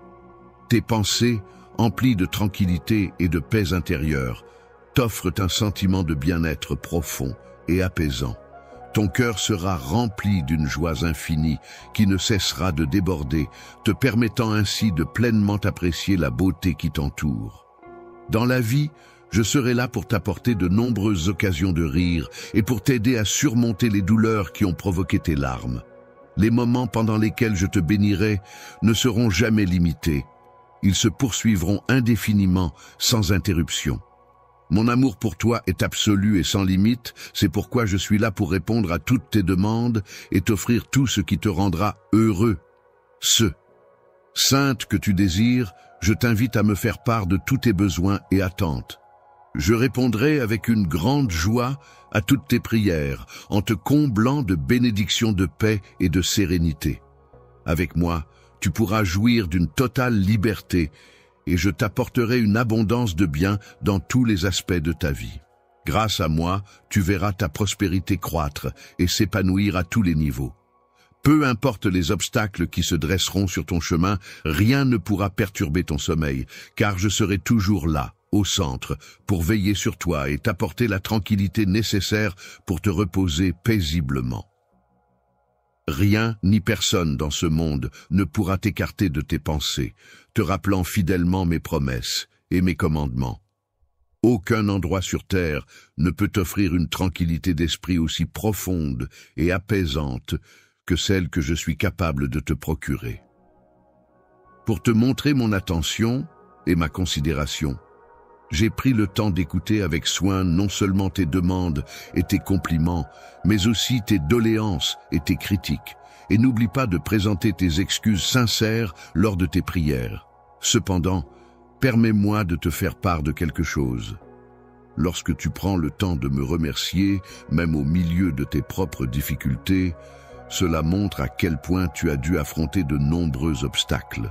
Tes pensées, emplies de tranquillité et de paix intérieure, t'offrent un sentiment de bien-être profond et apaisant. Ton cœur sera rempli d'une joie infinie qui ne cessera de déborder, te permettant ainsi de pleinement apprécier la beauté qui t'entoure. Dans la vie, je serai là pour t'apporter de nombreuses occasions de rire et pour t'aider à surmonter les douleurs qui ont provoqué tes larmes. Les moments pendant lesquels je te bénirai ne seront jamais limités. Ils se poursuivront indéfiniment, sans interruption. Mon amour pour toi est absolu et sans limite, c'est pourquoi je suis là pour répondre à toutes tes demandes et t'offrir tout ce qui te rendra heureux. Sainte que tu désires, je t'invite à me faire part de tous tes besoins et attentes. Je répondrai avec une grande joie à toutes tes prières, en te comblant de bénédictions de paix et de sérénité. Avec moi, tu pourras jouir d'une totale liberté, et je t'apporterai une abondance de biens dans tous les aspects de ta vie. Grâce à moi, tu verras ta prospérité croître et s'épanouir à tous les niveaux. Peu importe les obstacles qui se dresseront sur ton chemin, rien ne pourra perturber ton sommeil, car je serai toujours là, au centre, pour veiller sur toi et t'apporter la tranquillité nécessaire pour te reposer paisiblement. Rien ni personne dans ce monde ne pourra t'écarter de tes pensées, te rappelant fidèlement mes promesses et mes commandements. Aucun endroit sur terre ne peut t'offrir une tranquillité d'esprit aussi profonde et apaisante que celle que je suis capable de te procurer. Pour te montrer mon attention et ma considération, j'ai pris le temps d'écouter avec soin non seulement tes demandes et tes compliments, mais aussi tes doléances et tes critiques. Et n'oublie pas de présenter tes excuses sincères lors de tes prières. Cependant, permets-moi de te faire part de quelque chose. Lorsque tu prends le temps de me remercier, même au milieu de tes propres difficultés, cela montre à quel point tu as dû affronter de nombreux obstacles.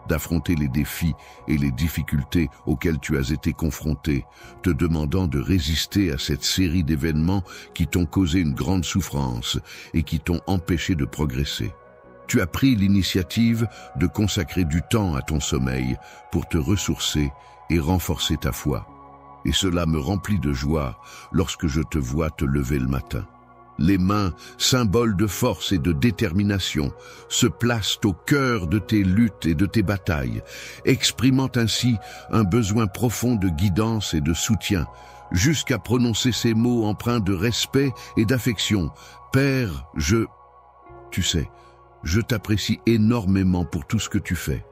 D'affronter les défis et les difficultés auxquels tu as été confronté, te demandant de résister à cette série d'événements qui t'ont causé une grande souffrance et qui t'ont empêché de progresser. Tu as pris l'initiative de consacrer du temps à ton sommeil pour te ressourcer et renforcer ta foi. Et cela me remplit de joie lorsque je te vois te lever le matin. Les mains, symboles de force et de détermination, se placent au cœur de tes luttes et de tes batailles, exprimant ainsi un besoin profond de guidance et de soutien, jusqu'à prononcer ces mots empreints de respect et d'affection. Père, tu sais, je t'apprécie énormément pour tout ce que tu fais.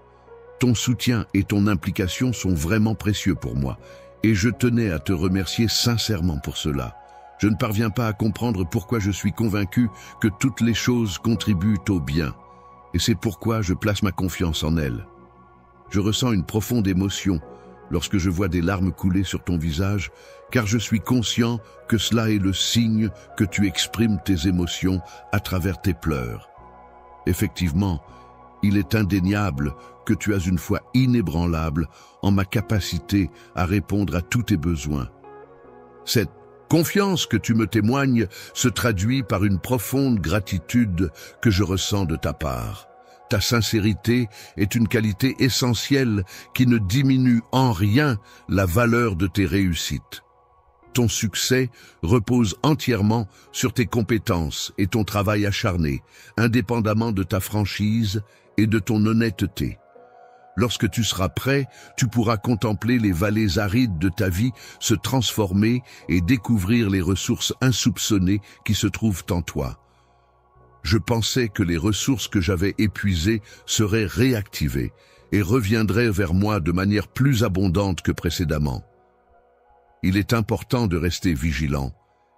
Ton soutien et ton implication sont vraiment précieux pour moi, Et je tenais à te remercier sincèrement pour cela. Je ne parviens pas à comprendre pourquoi je suis convaincu que toutes les choses contribuent au bien. Et c'est pourquoi je place ma confiance en elles. Je ressens une profonde émotion lorsque je vois des larmes couler sur ton visage, car je suis conscient que cela est le signe que tu exprimes tes émotions à travers tes pleurs. Effectivement, il est indéniable que tu as une foi inébranlable en ma capacité à répondre à tous tes besoins. Cette confiance que tu me témoignes se traduit par une profonde gratitude que je ressens de ta part. Ta sincérité est une qualité essentielle qui ne diminue en rien la valeur de tes réussites. Ton succès repose entièrement sur tes compétences et ton travail acharné, indépendamment de ta franchise et de ton honnêteté. Lorsque tu seras prêt, tu pourras contempler les vallées arides de ta vie se transformer et découvrir les ressources insoupçonnées qui se trouvent en toi. Je pensais que les ressources que j'avais épuisées seraient réactivées et reviendraient vers moi de manière plus abondante que précédemment. Il est important de rester vigilant,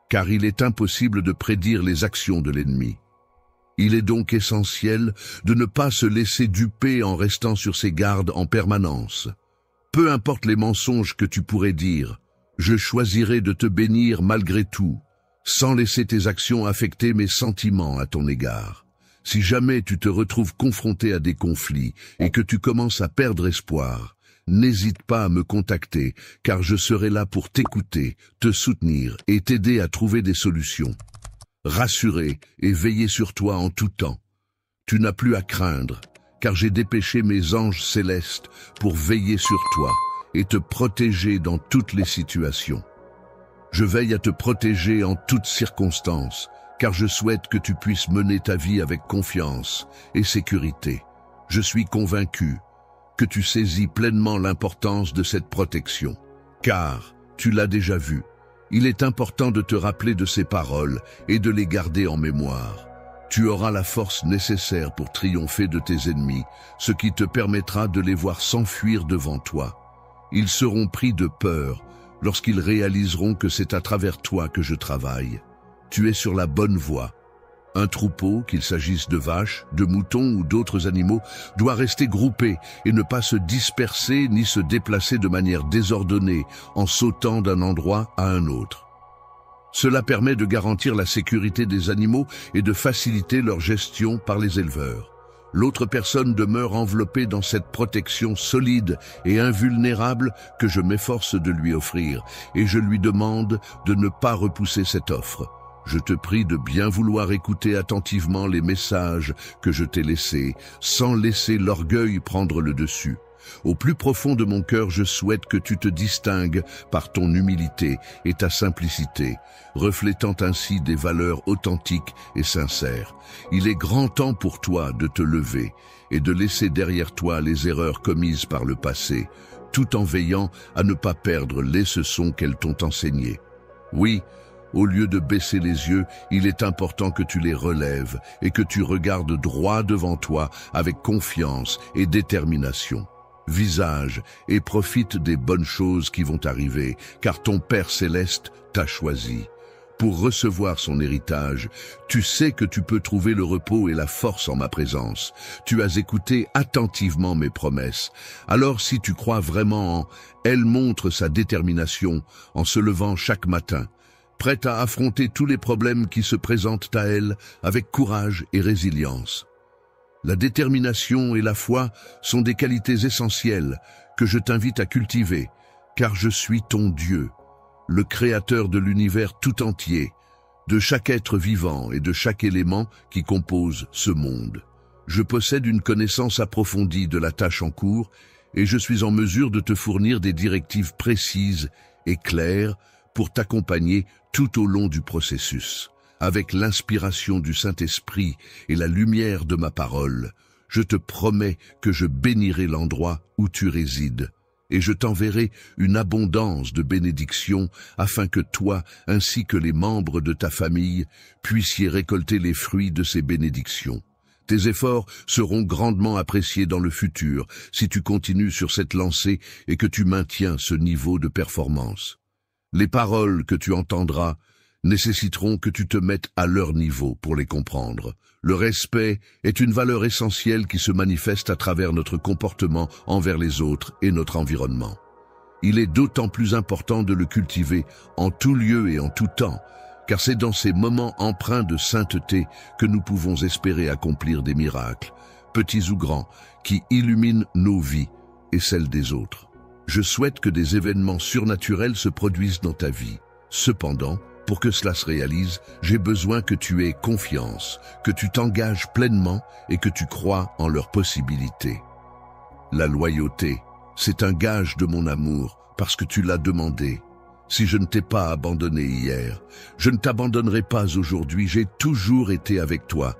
car il est impossible de prédire les actions de l'ennemi. Il est donc essentiel de ne pas se laisser duper en restant sur ses gardes en permanence. Peu importe les mensonges que tu pourrais dire, je choisirai de te bénir malgré tout, sans laisser tes actions affecter mes sentiments à ton égard. Si jamais tu te retrouves confronté à des conflits et que tu commences à perdre espoir, n'hésite pas à me contacter, car je serai là pour t'écouter, te soutenir et t'aider à trouver des solutions. Rassurer et veiller sur toi en tout temps. Tu n'as plus à craindre, car j'ai dépêché mes anges célestes pour veiller sur toi et te protéger dans toutes les situations. Je veille à te protéger en toutes circonstances, car je souhaite que tu puisses mener ta vie avec confiance et sécurité. Je suis convaincu que tu saisis pleinement l'importance de cette protection, car, tu l'as déjà vu, il est important de te rappeler de ces paroles et de les garder en mémoire. Tu auras la force nécessaire pour triompher de tes ennemis, ce qui te permettra de les voir s'enfuir devant toi. Ils seront pris de peur lorsqu'ils réaliseront que c'est à travers toi que je travaille. Tu es sur la bonne voie. Un troupeau, qu'il s'agisse de vaches, de moutons ou d'autres animaux, doit rester groupé et ne pas se disperser ni se déplacer de manière désordonnée en sautant d'un endroit à un autre. Cela permet de garantir la sécurité des animaux et de faciliter leur gestion par les éleveurs. L'autre personne demeure enveloppée dans cette protection solide et invulnérable que je m'efforce de lui offrir, et je lui demande de ne pas repousser cette offre. Je te prie de bien vouloir écouter attentivement les messages que je t'ai laissés, sans laisser l'orgueil prendre le dessus. Au plus profond de mon cœur, je souhaite que tu te distingues par ton humilité et ta simplicité, reflétant ainsi des valeurs authentiques et sincères. Il est grand temps pour toi de te lever et de laisser derrière toi les erreurs commises par le passé, tout en veillant à ne pas perdre les leçons qu'elles t'ont enseignées. Oui, au lieu de baisser les yeux, il est important que tu les relèves et que tu regardes droit devant toi avec confiance et détermination. Visage et profite des bonnes choses qui vont arriver, car ton Père Céleste t'a choisi. Pour recevoir son héritage, tu sais que tu peux trouver le repos et la force en ma présence. Tu as écouté attentivement mes promesses. Alors si tu crois vraiment en elle, montre sa détermination en se levant chaque matin, prête à affronter tous les problèmes qui se présentent à elle avec courage et résilience. La détermination et la foi sont des qualités essentielles que je t'invite à cultiver, car je suis ton Dieu, le Créateur de l'univers tout entier, de chaque être vivant et de chaque élément qui compose ce monde. Je possède une connaissance approfondie de la tâche en cours et je suis en mesure de te fournir des directives précises et claires pour t'accompagner tout au long du processus. Avec l'inspiration du Saint-Esprit et la lumière de ma parole, je te promets que je bénirai l'endroit où tu résides, et je t'enverrai une abondance de bénédictions afin que toi, ainsi que les membres de ta famille, puissiez récolter les fruits de ces bénédictions. Tes efforts seront grandement appréciés dans le futur si tu continues sur cette lancée et que tu maintiens ce niveau de performance. Les paroles que tu entendras nécessiteront que tu te mettes à leur niveau pour les comprendre. Le respect est une valeur essentielle qui se manifeste à travers notre comportement envers les autres et notre environnement. Il est d'autant plus important de le cultiver en tout lieu et en tout temps, car c'est dans ces moments empreints de sainteté que nous pouvons espérer accomplir des miracles, petits ou grands, qui illuminent nos vies et celles des autres. Je souhaite que des événements surnaturels se produisent dans ta vie. Cependant, pour que cela se réalise, j'ai besoin que tu aies confiance, que tu t'engages pleinement et que tu crois en leurs possibilités. La loyauté, c'est un gage de mon amour parce que tu l'as demandé. Si je ne t'ai pas abandonné hier, je ne t'abandonnerai pas aujourd'hui, j'ai toujours été avec toi.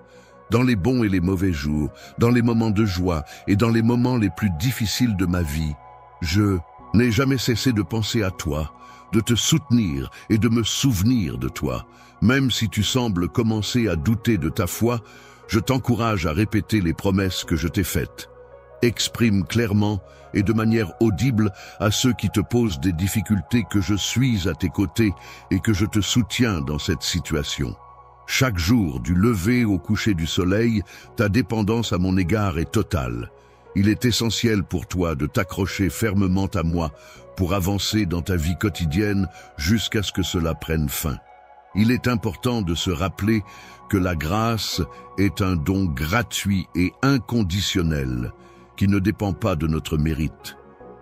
Dans les bons et les mauvais jours, dans les moments de joie et dans les moments les plus difficiles de ma vie, je n'ai jamais cessé de penser à toi, de te soutenir et de me souvenir de toi. Même si tu sembles commencer à douter de ta foi, je t'encourage à répéter les promesses que je t'ai faites. Exprime clairement et de manière audible à ceux qui te posent des difficultés que je suis à tes côtés et que je te soutiens dans cette situation. Chaque jour, du lever au coucher du soleil, ta dépendance à mon égard est totale. Il est essentiel pour toi de t'accrocher fermement à moi pour avancer dans ta vie quotidienne jusqu'à ce que cela prenne fin. Il est important de se rappeler que la grâce est un don gratuit et inconditionnel qui ne dépend pas de notre mérite.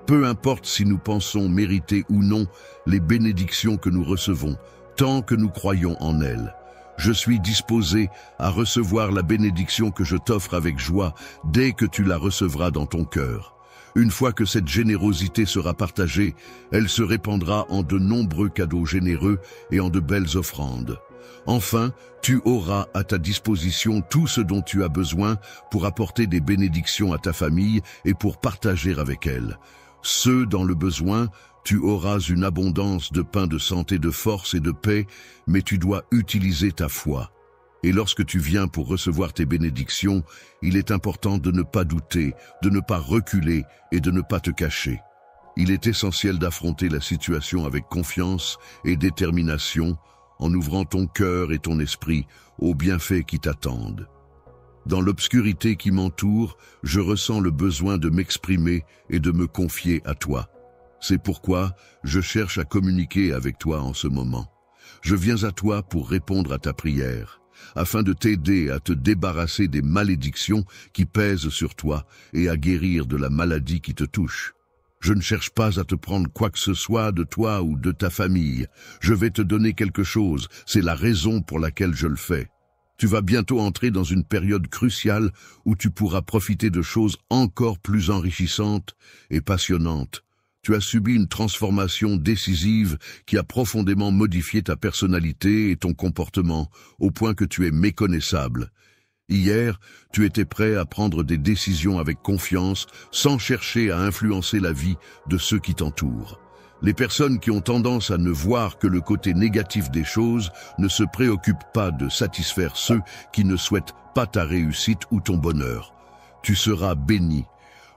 Peu importe si nous pensons mériter ou non les bénédictions que nous recevons, tant que nous croyons en elles. Je suis disposé à recevoir la bénédiction que je t'offre avec joie dès que tu la recevras dans ton cœur. Une fois que cette générosité sera partagée, elle se répandra en de nombreux cadeaux généreux et en de belles offrandes. Enfin, tu auras à ta disposition tout ce dont tu as besoin pour apporter des bénédictions à ta famille et pour partager avec elle. Ceux dans le besoin, tu auras une abondance de pain de santé, de force et de paix, mais tu dois utiliser ta foi. Et lorsque tu viens pour recevoir tes bénédictions, il est important de ne pas douter, de ne pas reculer et de ne pas te cacher. Il est essentiel d'affronter la situation avec confiance et détermination, en ouvrant ton cœur et ton esprit aux bienfaits qui t'attendent. Dans l'obscurité qui m'entoure, je ressens le besoin de m'exprimer et de me confier à toi. C'est pourquoi je cherche à communiquer avec toi en ce moment. Je viens à toi pour répondre à ta prière, afin de t'aider à te débarrasser des malédictions qui pèsent sur toi et à guérir de la maladie qui te touche. Je ne cherche pas à te prendre quoi que ce soit de toi ou de ta famille. Je vais te donner quelque chose, c'est la raison pour laquelle je le fais. Tu vas bientôt entrer dans une période cruciale où tu pourras profiter de choses encore plus enrichissantes et passionnantes. Tu as subi une transformation décisive qui a profondément modifié ta personnalité et ton comportement, au point que tu es méconnaissable. Hier, tu étais prêt à prendre des décisions avec confiance, sans chercher à influencer la vie de ceux qui t'entourent. Les personnes qui ont tendance à ne voir que le côté négatif des choses ne se préoccupent pas de satisfaire ceux qui ne souhaitent pas ta réussite ou ton bonheur. Tu seras béni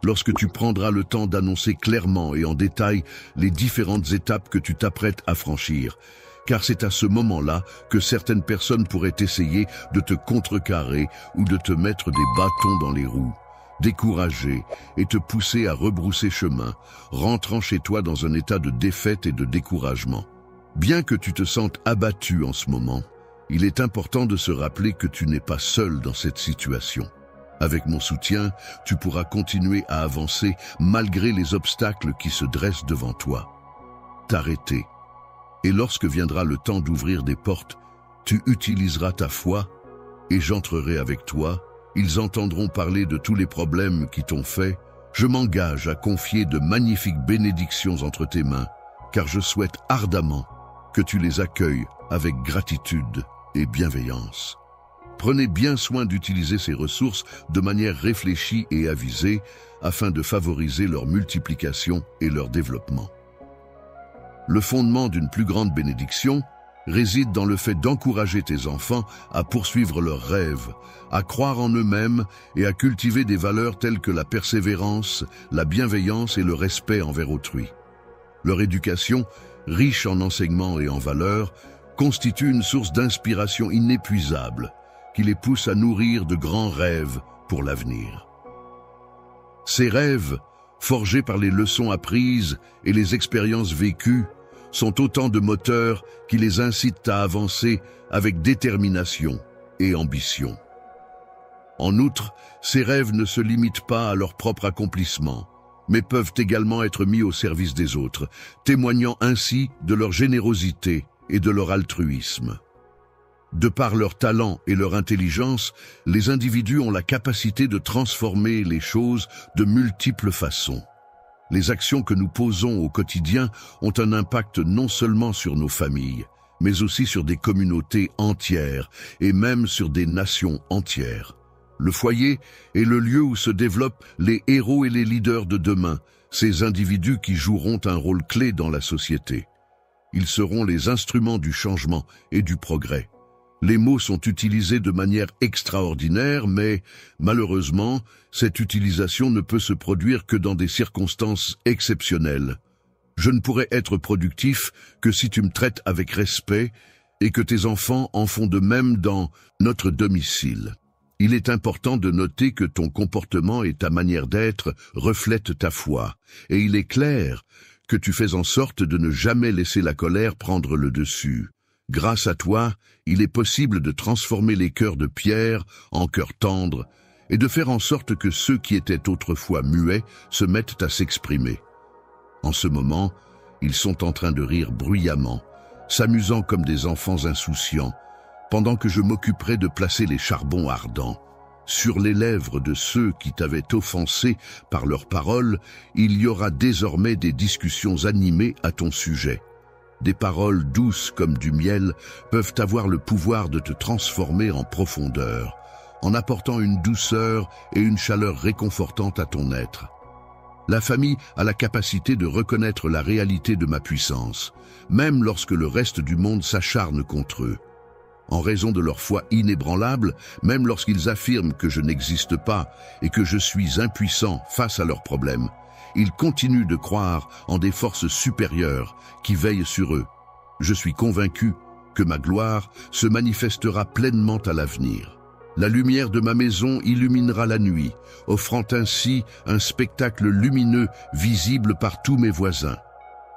lorsque tu prendras le temps d'annoncer clairement et en détail les différentes étapes que tu t'apprêtes à franchir. Car c'est à ce moment-là que certaines personnes pourraient essayer de te contrecarrer ou de te mettre des bâtons dans les roues, décourager et te pousser à rebrousser chemin, rentrant chez toi dans un état de défaite et de découragement. Bien que tu te sentes abattu en ce moment, il est important de se rappeler que tu n'es pas seul dans cette situation. Avec mon soutien, tu pourras continuer à avancer malgré les obstacles qui se dressent devant toi. T'arrêter. Et lorsque viendra le temps d'ouvrir des portes, tu utiliseras ta foi et j'entrerai avec toi. Ils entendront parler de tous les problèmes qui t'ont fait. Je m'engage à confier de magnifiques bénédictions entre tes mains, car je souhaite ardemment que tu les accueilles avec gratitude et bienveillance. Prenez bien soin d'utiliser ces ressources de manière réfléchie et avisée afin de favoriser leur multiplication et leur développement. Le fondement d'une plus grande bénédiction réside dans le fait d'encourager tes enfants à poursuivre leurs rêves, à croire en eux-mêmes et à cultiver des valeurs telles que la persévérance, la bienveillance et le respect envers autrui. Leur éducation, riche en enseignements et en valeurs, constitue une source d'inspiration inépuisable qui les pousse à nourrir de grands rêves pour l'avenir. Ces rêves, forgés par les leçons apprises et les expériences vécues, sont autant de moteurs qui les incitent à avancer avec détermination et ambition. En outre, ces rêves ne se limitent pas à leur propre accomplissement, mais peuvent également être mis au service des autres, témoignant ainsi de leur générosité et de leur altruisme. De par leur talent et leur intelligence, les individus ont la capacité de transformer les choses de multiples façons. Les actions que nous posons au quotidien ont un impact non seulement sur nos familles, mais aussi sur des communautés entières et même sur des nations entières. Le foyer est le lieu où se développent les héros et les leaders de demain, ces individus qui joueront un rôle clé dans la société. Ils seront les instruments du changement et du progrès. Les mots sont utilisés de manière extraordinaire, mais malheureusement, cette utilisation ne peut se produire que dans des circonstances exceptionnelles. Je ne pourrai être productif que si tu me traites avec respect et que tes enfants en font de même dans notre domicile. Il est important de noter que ton comportement et ta manière d'être reflètent ta foi, et il est clair que tu fais en sorte de ne jamais laisser la colère prendre le dessus. Grâce à toi, il est possible de transformer les cœurs de pierre en cœurs tendres et de faire en sorte que ceux qui étaient autrefois muets se mettent à s'exprimer. En ce moment, ils sont en train de rire bruyamment, s'amusant comme des enfants insouciants, pendant que je m'occuperai de placer les charbons ardents. Sur les lèvres de ceux qui t'avaient offensé par leurs paroles, il y aura désormais des discussions animées à ton sujet. Des paroles douces comme du miel peuvent avoir le pouvoir de te transformer en profondeur, en apportant une douceur et une chaleur réconfortantes à ton être. La famille a la capacité de reconnaître la réalité de ma puissance, même lorsque le reste du monde s'acharne contre eux. En raison de leur foi inébranlable, même lorsqu'ils affirment que je n'existe pas et que je suis impuissant face à leurs problèmes, ils continuent de croire en des forces supérieures qui veillent sur eux. Je suis convaincu que ma gloire se manifestera pleinement à l'avenir. La lumière de ma maison illuminera la nuit, offrant ainsi un spectacle lumineux visible par tous mes voisins.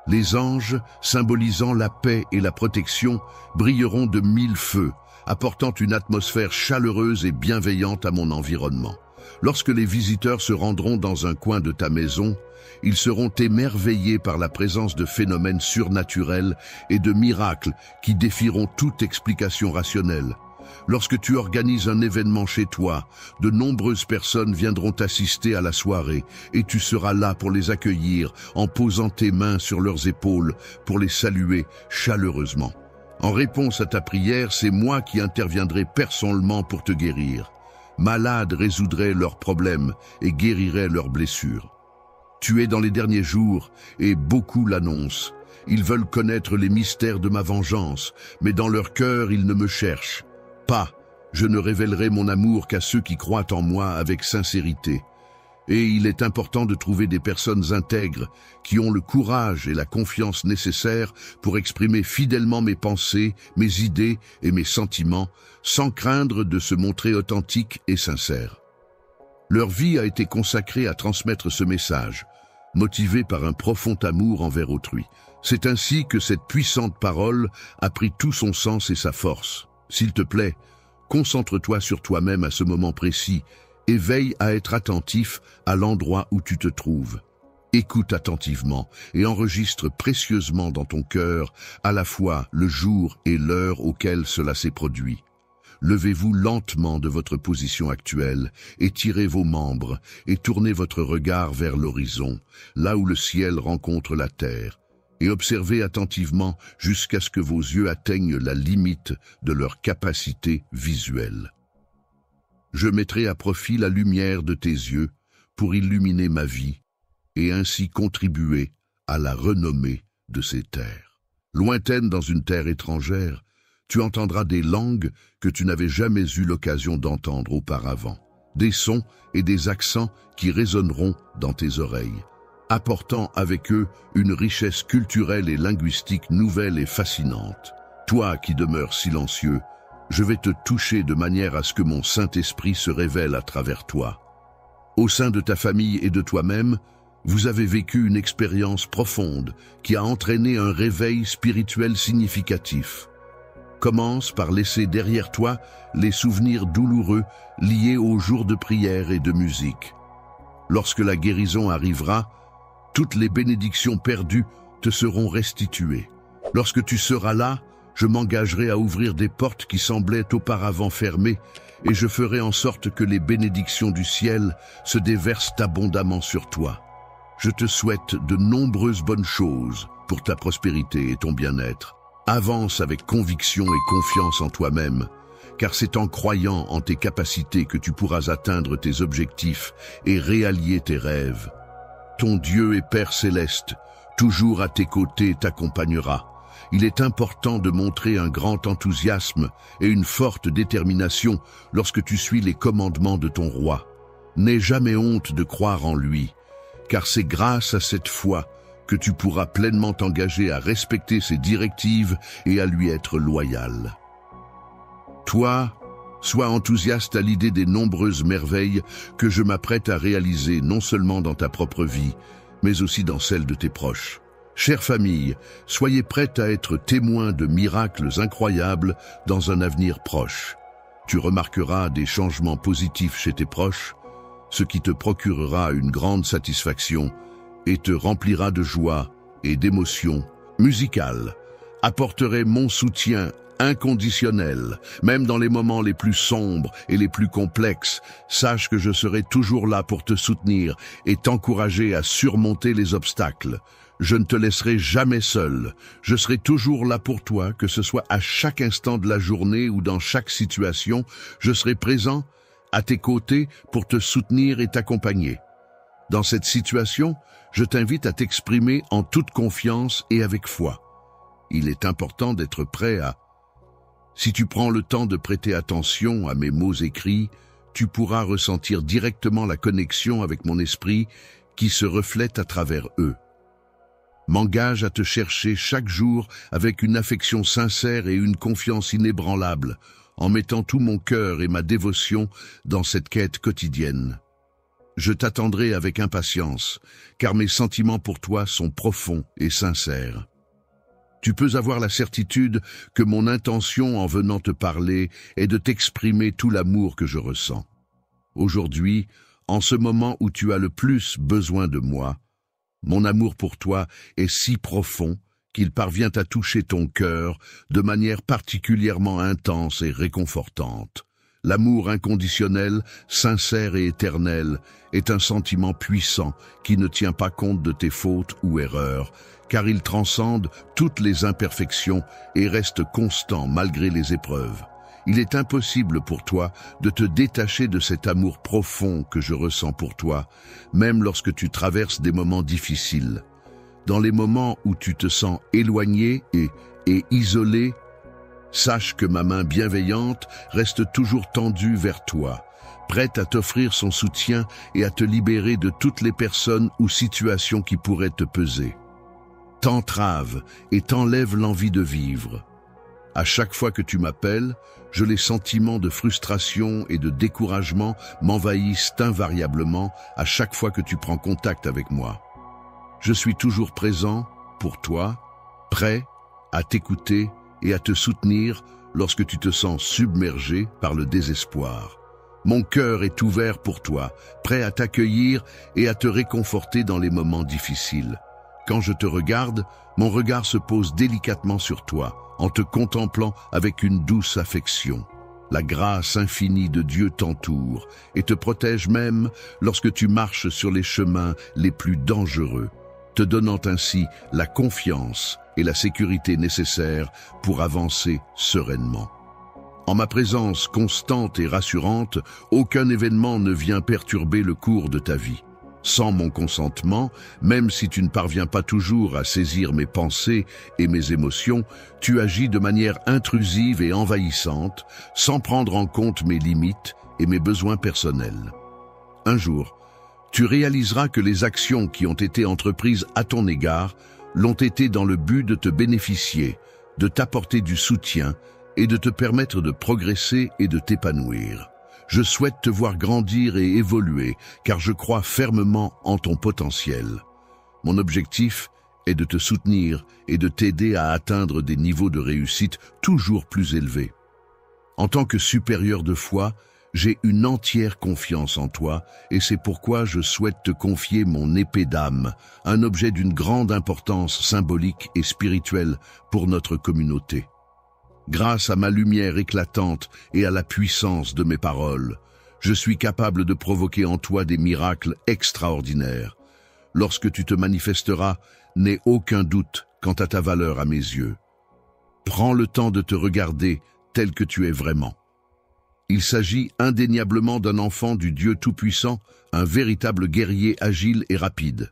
Les anges, symbolisant la paix et la protection, brilleront de 1000 feux, apportant une atmosphère chaleureuse et bienveillante à mon environnement. Lorsque les visiteurs se rendront dans un coin de ta maison, ils seront émerveillés par la présence de phénomènes surnaturels et de miracles qui défieront toute explication rationnelle. Lorsque tu organises un événement chez toi, de nombreuses personnes viendront assister à la soirée et tu seras là pour les accueillir en posant tes mains sur leurs épaules pour les saluer chaleureusement. En réponse à ta prière, c'est moi qui interviendrai personnellement pour te guérir. Malades résoudrai leurs problèmes et guérirai leurs blessures. Tu es dans les derniers jours et beaucoup l'annoncent. Ils veulent connaître les mystères de ma vengeance, mais dans leur cœur ils ne me cherchent pas. Je ne révélerai mon amour qu'à ceux qui croient en moi avec sincérité. Et il est important de trouver des personnes intègres qui ont le courage et la confiance nécessaires pour exprimer fidèlement mes pensées, mes idées et mes sentiments, sans craindre de se montrer authentiques et sincères. Leur vie a été consacrée à transmettre ce message, motivée par un profond amour envers autrui. C'est ainsi que cette puissante parole a pris tout son sens et sa force. S'il te plaît, concentre-toi sur toi-même à ce moment précis et veille à être attentif à l'endroit où tu te trouves. Écoute attentivement et enregistre précieusement dans ton cœur à la fois le jour et l'heure auquel cela s'est produit. Levez-vous lentement de votre position actuelle, étirez vos membres et tournez votre regard vers l'horizon, là où le ciel rencontre la terre, et observez attentivement jusqu'à ce que vos yeux atteignent la limite de leur capacité visuelle. Je mettrai à profit la lumière de tes yeux pour illuminer ma vie et ainsi contribuer à la renommée de ces terres. Lointaine dans une terre étrangère, tu entendras des langues que tu n'avais jamais eu l'occasion d'entendre auparavant, des sons et des accents qui résonneront dans tes oreilles, apportant avec eux une richesse culturelle et linguistique nouvelle et fascinante. Toi qui demeures silencieux, je vais te toucher de manière à ce que mon Saint-Esprit se révèle à travers toi. Au sein de ta famille et de toi-même, vous avez vécu une expérience profonde qui a entraîné un réveil spirituel significatif. Commence par laisser derrière toi les souvenirs douloureux liés aux jours de prière et de musique. Lorsque la guérison arrivera, toutes les bénédictions perdues te seront restituées. Lorsque tu seras là, je m'engagerai à ouvrir des portes qui semblaient auparavant fermées et je ferai en sorte que les bénédictions du ciel se déversent abondamment sur toi. Je te souhaite de nombreuses bonnes choses pour ta prospérité et ton bien-être. Avance avec conviction et confiance en toi-même, car c'est en croyant en tes capacités que tu pourras atteindre tes objectifs et réaliser tes rêves. Ton Dieu et Père céleste, toujours à tes côtés, t'accompagnera. Il est important de montrer un grand enthousiasme et une forte détermination lorsque tu suis les commandements de ton roi. N'aie jamais honte de croire en lui, car c'est grâce à cette foi que tu pourras pleinement t'engager à respecter ses directives et à lui être loyal. Toi, sois enthousiaste à l'idée des nombreuses merveilles que je m'apprête à réaliser non seulement dans ta propre vie, mais aussi dans celle de tes proches. Chère famille, soyez prête à être témoin de miracles incroyables dans un avenir proche. Tu remarqueras des changements positifs chez tes proches, ce qui te procurera une grande satisfaction et te remplira de joie et d'émotions musicales. Apporterai mon soutien inconditionnel, même dans les moments les plus sombres et les plus complexes. Sache que je serai toujours là pour te soutenir et t'encourager à surmonter les obstacles. Je ne te laisserai jamais seul. Je serai toujours là pour toi, que ce soit à chaque instant de la journée ou dans chaque situation. Je serai présent à tes côtés pour te soutenir et t'accompagner. Dans cette situation, je t'invite à t'exprimer en toute confiance et avec foi. Il est important d'être prêt à... Si tu prends le temps de prêter attention à mes mots écrits, tu pourras ressentir directement la connexion avec mon esprit qui se reflète à travers eux. M'engage à te chercher chaque jour avec une affection sincère et une confiance inébranlable, en mettant tout mon cœur et ma dévotion dans cette quête quotidienne. Je t'attendrai avec impatience, car mes sentiments pour toi sont profonds et sincères. Tu peux avoir la certitude que mon intention en venant te parler est de t'exprimer tout l'amour que je ressens. Aujourd'hui, en ce moment où tu as le plus besoin de moi, mon amour pour toi est si profond qu'il parvient à toucher ton cœur de manière particulièrement intense et réconfortante. L'amour inconditionnel, sincère et éternel est un sentiment puissant qui ne tient pas compte de tes fautes ou erreurs, car il transcende toutes les imperfections et reste constant malgré les épreuves. Il est impossible pour toi de te détacher de cet amour profond que je ressens pour toi, même lorsque tu traverses des moments difficiles. Dans les moments où tu te sens éloigné et isolé, sache que ma main bienveillante reste toujours tendue vers toi, prête à t'offrir son soutien et à te libérer de toutes les personnes ou situations qui pourraient te peser. T'entrave et t'enlève l'envie de vivre. À chaque fois que tu m'appelles, les sentiments de frustration et de découragement m'envahissent invariablement à chaque fois que tu prends contact avec moi. Je suis toujours présent pour toi, prêt à t'écouter et à te soutenir lorsque tu te sens submergé par le désespoir. Mon cœur est ouvert pour toi, prêt à t'accueillir et à te réconforter dans les moments difficiles. Quand je te regarde, mon regard se pose délicatement sur toi, en te contemplant avec une douce affection. La grâce infinie de Dieu t'entoure et te protège même lorsque tu marches sur les chemins les plus dangereux, te donnant ainsi la confiance et la sécurité nécessaires pour avancer sereinement. En ma présence constante et rassurante, aucun événement ne vient perturber le cours de ta vie. Sans mon consentement, même si tu ne parviens pas toujours à saisir mes pensées et mes émotions, tu agis de manière intrusive et envahissante, sans prendre en compte mes limites et mes besoins personnels. Un jour, tu réaliseras que les actions qui ont été entreprises à ton égard l'ont été dans le but de te bénéficier, de t'apporter du soutien et de te permettre de progresser et de t'épanouir. Je souhaite te voir grandir et évoluer, car je crois fermement en ton potentiel. Mon objectif est de te soutenir et de t'aider à atteindre des niveaux de réussite toujours plus élevés. En tant que supérieur de foi, j'ai une entière confiance en toi et c'est pourquoi je souhaite te confier mon épée d'âme, un objet d'une grande importance symbolique et spirituelle pour notre communauté. Grâce à ma lumière éclatante et à la puissance de mes paroles, je suis capable de provoquer en toi des miracles extraordinaires. Lorsque tu te manifesteras, n'aie aucun doute quant à ta valeur à mes yeux. Prends le temps de te regarder tel que tu es vraiment. Il s'agit indéniablement d'un enfant du Dieu Tout-Puissant, un véritable guerrier agile et rapide.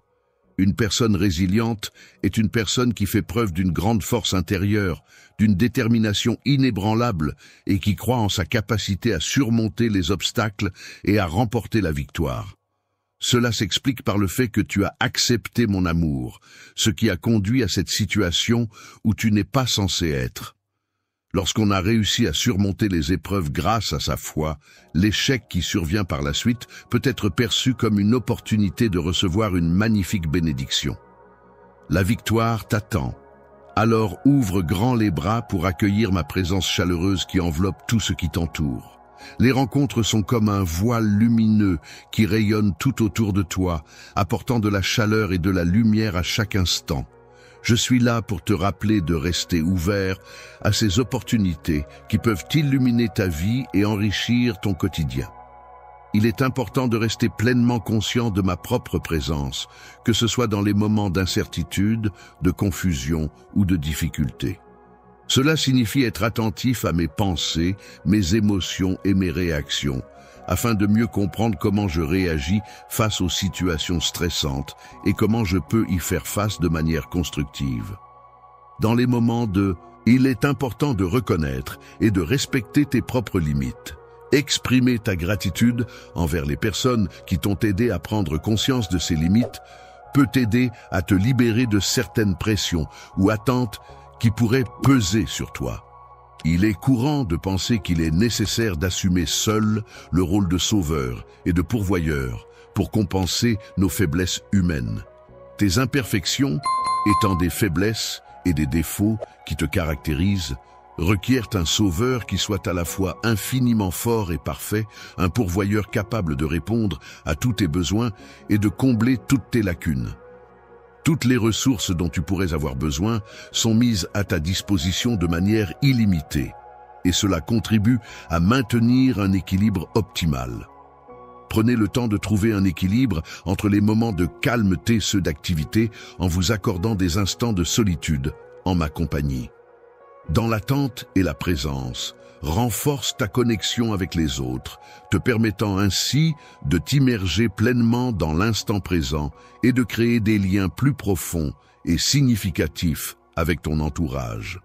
Une personne résiliente est une personne qui fait preuve d'une grande force intérieure, d'une détermination inébranlable et qui croit en sa capacité à surmonter les obstacles et à remporter la victoire. Cela s'explique par le fait que tu as accepté mon amour, ce qui a conduit à cette situation où tu n'es pas censé être. Lorsqu'on a réussi à surmonter les épreuves grâce à sa foi, l'échec qui survient par la suite peut être perçu comme une opportunité de recevoir une magnifique bénédiction. La victoire t'attend. Alors ouvre grand les bras pour accueillir ma présence chaleureuse qui enveloppe tout ce qui t'entoure. Les rencontres sont comme un voile lumineux qui rayonne tout autour de toi, apportant de la chaleur et de la lumière à chaque instant. Je suis là pour te rappeler de rester ouvert à ces opportunités qui peuvent illuminer ta vie et enrichir ton quotidien. Il est important de rester pleinement conscient de ma propre présence, que ce soit dans les moments d'incertitude, de confusion ou de difficulté. Cela signifie être attentif à mes pensées, mes émotions et mes réactions, afin de mieux comprendre comment je réagis face aux situations stressantes et comment je peux y faire face de manière constructive. Dans les moments il est important de reconnaître et de respecter tes propres limites. Exprimer ta gratitude envers les personnes qui t'ont aidé à prendre conscience de ces limites peut t'aider à te libérer de certaines pressions ou attentes qui pourraient peser sur toi. Il est courant de penser qu'il est nécessaire d'assumer seul le rôle de sauveur et de pourvoyeur pour compenser nos faiblesses humaines. Tes imperfections, étant des faiblesses et des défauts qui te caractérisent, requièrent un sauveur qui soit à la fois infiniment fort et parfait, un pourvoyeur capable de répondre à tous tes besoins et de combler toutes tes lacunes. Toutes les ressources dont tu pourrais avoir besoin sont mises à ta disposition de manière illimitée, et cela contribue à maintenir un équilibre optimal. Prenez le temps de trouver un équilibre entre les moments de calmeté et ceux d'activité en vous accordant des instants de solitude en ma compagnie. Dans l'attente et la présence, renforce ta connexion avec les autres, te permettant ainsi de t'immerger pleinement dans l'instant présent et de créer des liens plus profonds et significatifs avec ton entourage.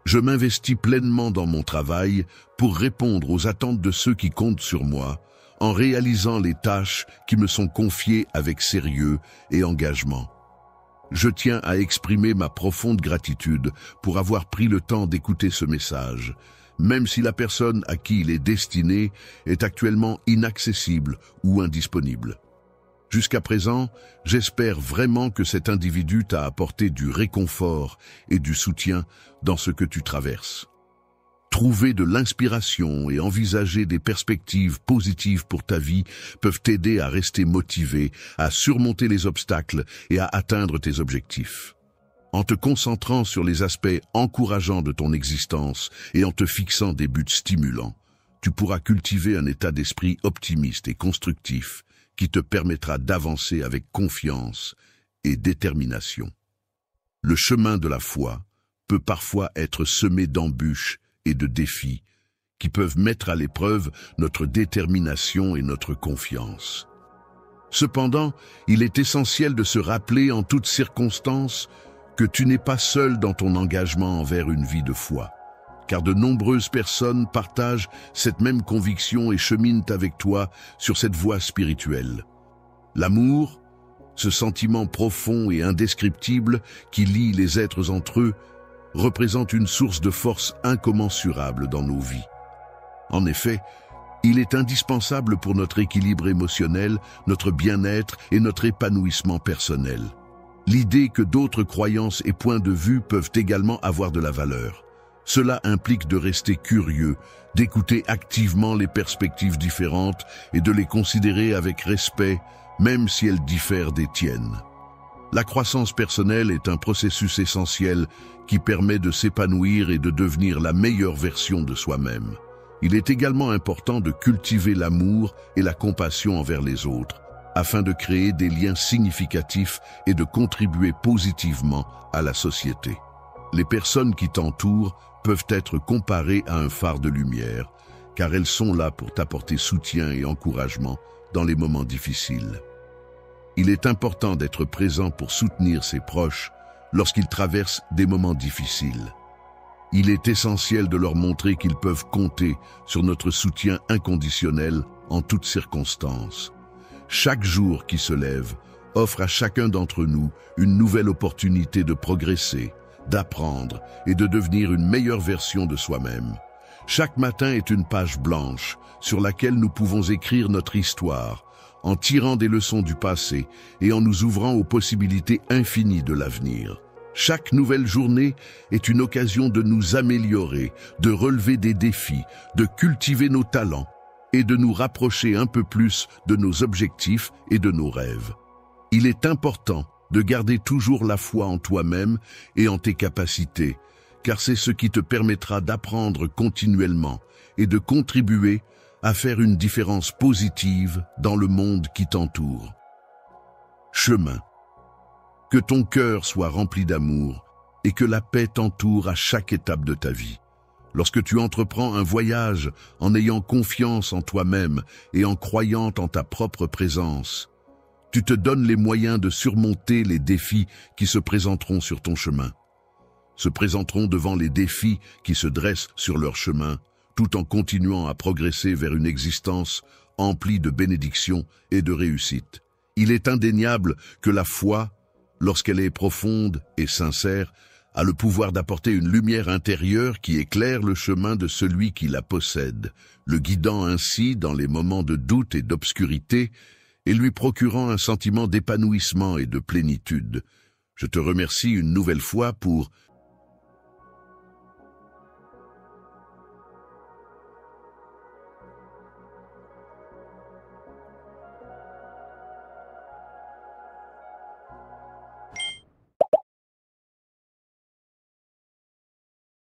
Je m'investis pleinement dans mon travail pour répondre aux attentes de ceux qui comptent sur moi, en réalisant les tâches qui me sont confiées avec sérieux et engagement. Je tiens à exprimer ma profonde gratitude pour avoir pris le temps d'écouter ce message, même si la personne à qui il est destiné est actuellement inaccessible ou indisponible. Jusqu'à présent, j'espère vraiment que cet individu t'a apporté du réconfort et du soutien dans ce que tu traverses. Trouver de l'inspiration et envisager des perspectives positives pour ta vie peuvent t'aider à rester motivé, à surmonter les obstacles et à atteindre tes objectifs. En te concentrant sur les aspects encourageants de ton existence et en te fixant des buts stimulants, tu pourras cultiver un état d'esprit optimiste et constructif qui te permettra d'avancer avec confiance et détermination. Le chemin de la foi peut parfois être semé d'embûches et de défis qui peuvent mettre à l'épreuve notre détermination et notre confiance. Cependant, il est essentiel de se rappeler en toutes circonstances que tu n'es pas seul dans ton engagement envers une vie de foi, car de nombreuses personnes partagent cette même conviction et cheminent avec toi sur cette voie spirituelle. L'amour, ce sentiment profond et indescriptible qui lie les êtres entre eux, représente une source de force incommensurable dans nos vies. En effet, il est indispensable pour notre équilibre émotionnel, notre bien-être et notre épanouissement personnel. L'idée que d'autres croyances et points de vue peuvent également avoir de la valeur. Cela implique de rester curieux, d'écouter activement les perspectives différentes et de les considérer avec respect, même si elles diffèrent des tiennes. La croissance personnelle est un processus essentiel qui permet de s'épanouir et de devenir la meilleure version de soi-même. Il est également important de cultiver l'amour et la compassion envers les autres, afin de créer des liens significatifs et de contribuer positivement à la société. Les personnes qui t'entourent peuvent être comparées à un phare de lumière, car elles sont là pour t'apporter soutien et encouragement dans les moments difficiles. Il est important d'être présent pour soutenir ses proches lorsqu'ils traversent des moments difficiles. Il est essentiel de leur montrer qu'ils peuvent compter sur notre soutien inconditionnel en toutes circonstances. Chaque jour qui se lève offre à chacun d'entre nous une nouvelle opportunité de progresser, d'apprendre et de devenir une meilleure version de soi-même. Chaque matin est une page blanche sur laquelle nous pouvons écrire notre histoire, en tirant des leçons du passé et en nous ouvrant aux possibilités infinies de l'avenir. Chaque nouvelle journée est une occasion de nous améliorer, de relever des défis, de cultiver nos talents et de nous rapprocher un peu plus de nos objectifs et de nos rêves. Il est important de garder toujours la foi en toi-même et en tes capacités, car c'est ce qui te permettra d'apprendre continuellement et de contribuer à faire une différence positive dans le monde qui t'entoure. Chemin. Que ton cœur soit rempli d'amour et que la paix t'entoure à chaque étape de ta vie. Lorsque tu entreprends un voyage en ayant confiance en toi-même et en croyant en ta propre présence, tu te donnes les moyens de surmonter les défis qui se présenteront sur ton chemin. Se présenteront devant les défis qui se dressent sur leur chemin, tout en continuant à progresser vers une existence emplie de bénédictions et de réussite. Il est indéniable que la foi, lorsqu'elle est profonde et sincère, a le pouvoir d'apporter une lumière intérieure qui éclaire le chemin de celui qui la possède, le guidant ainsi dans les moments de doute et d'obscurité et lui procurant un sentiment d'épanouissement et de plénitude. Je te remercie une nouvelle fois pour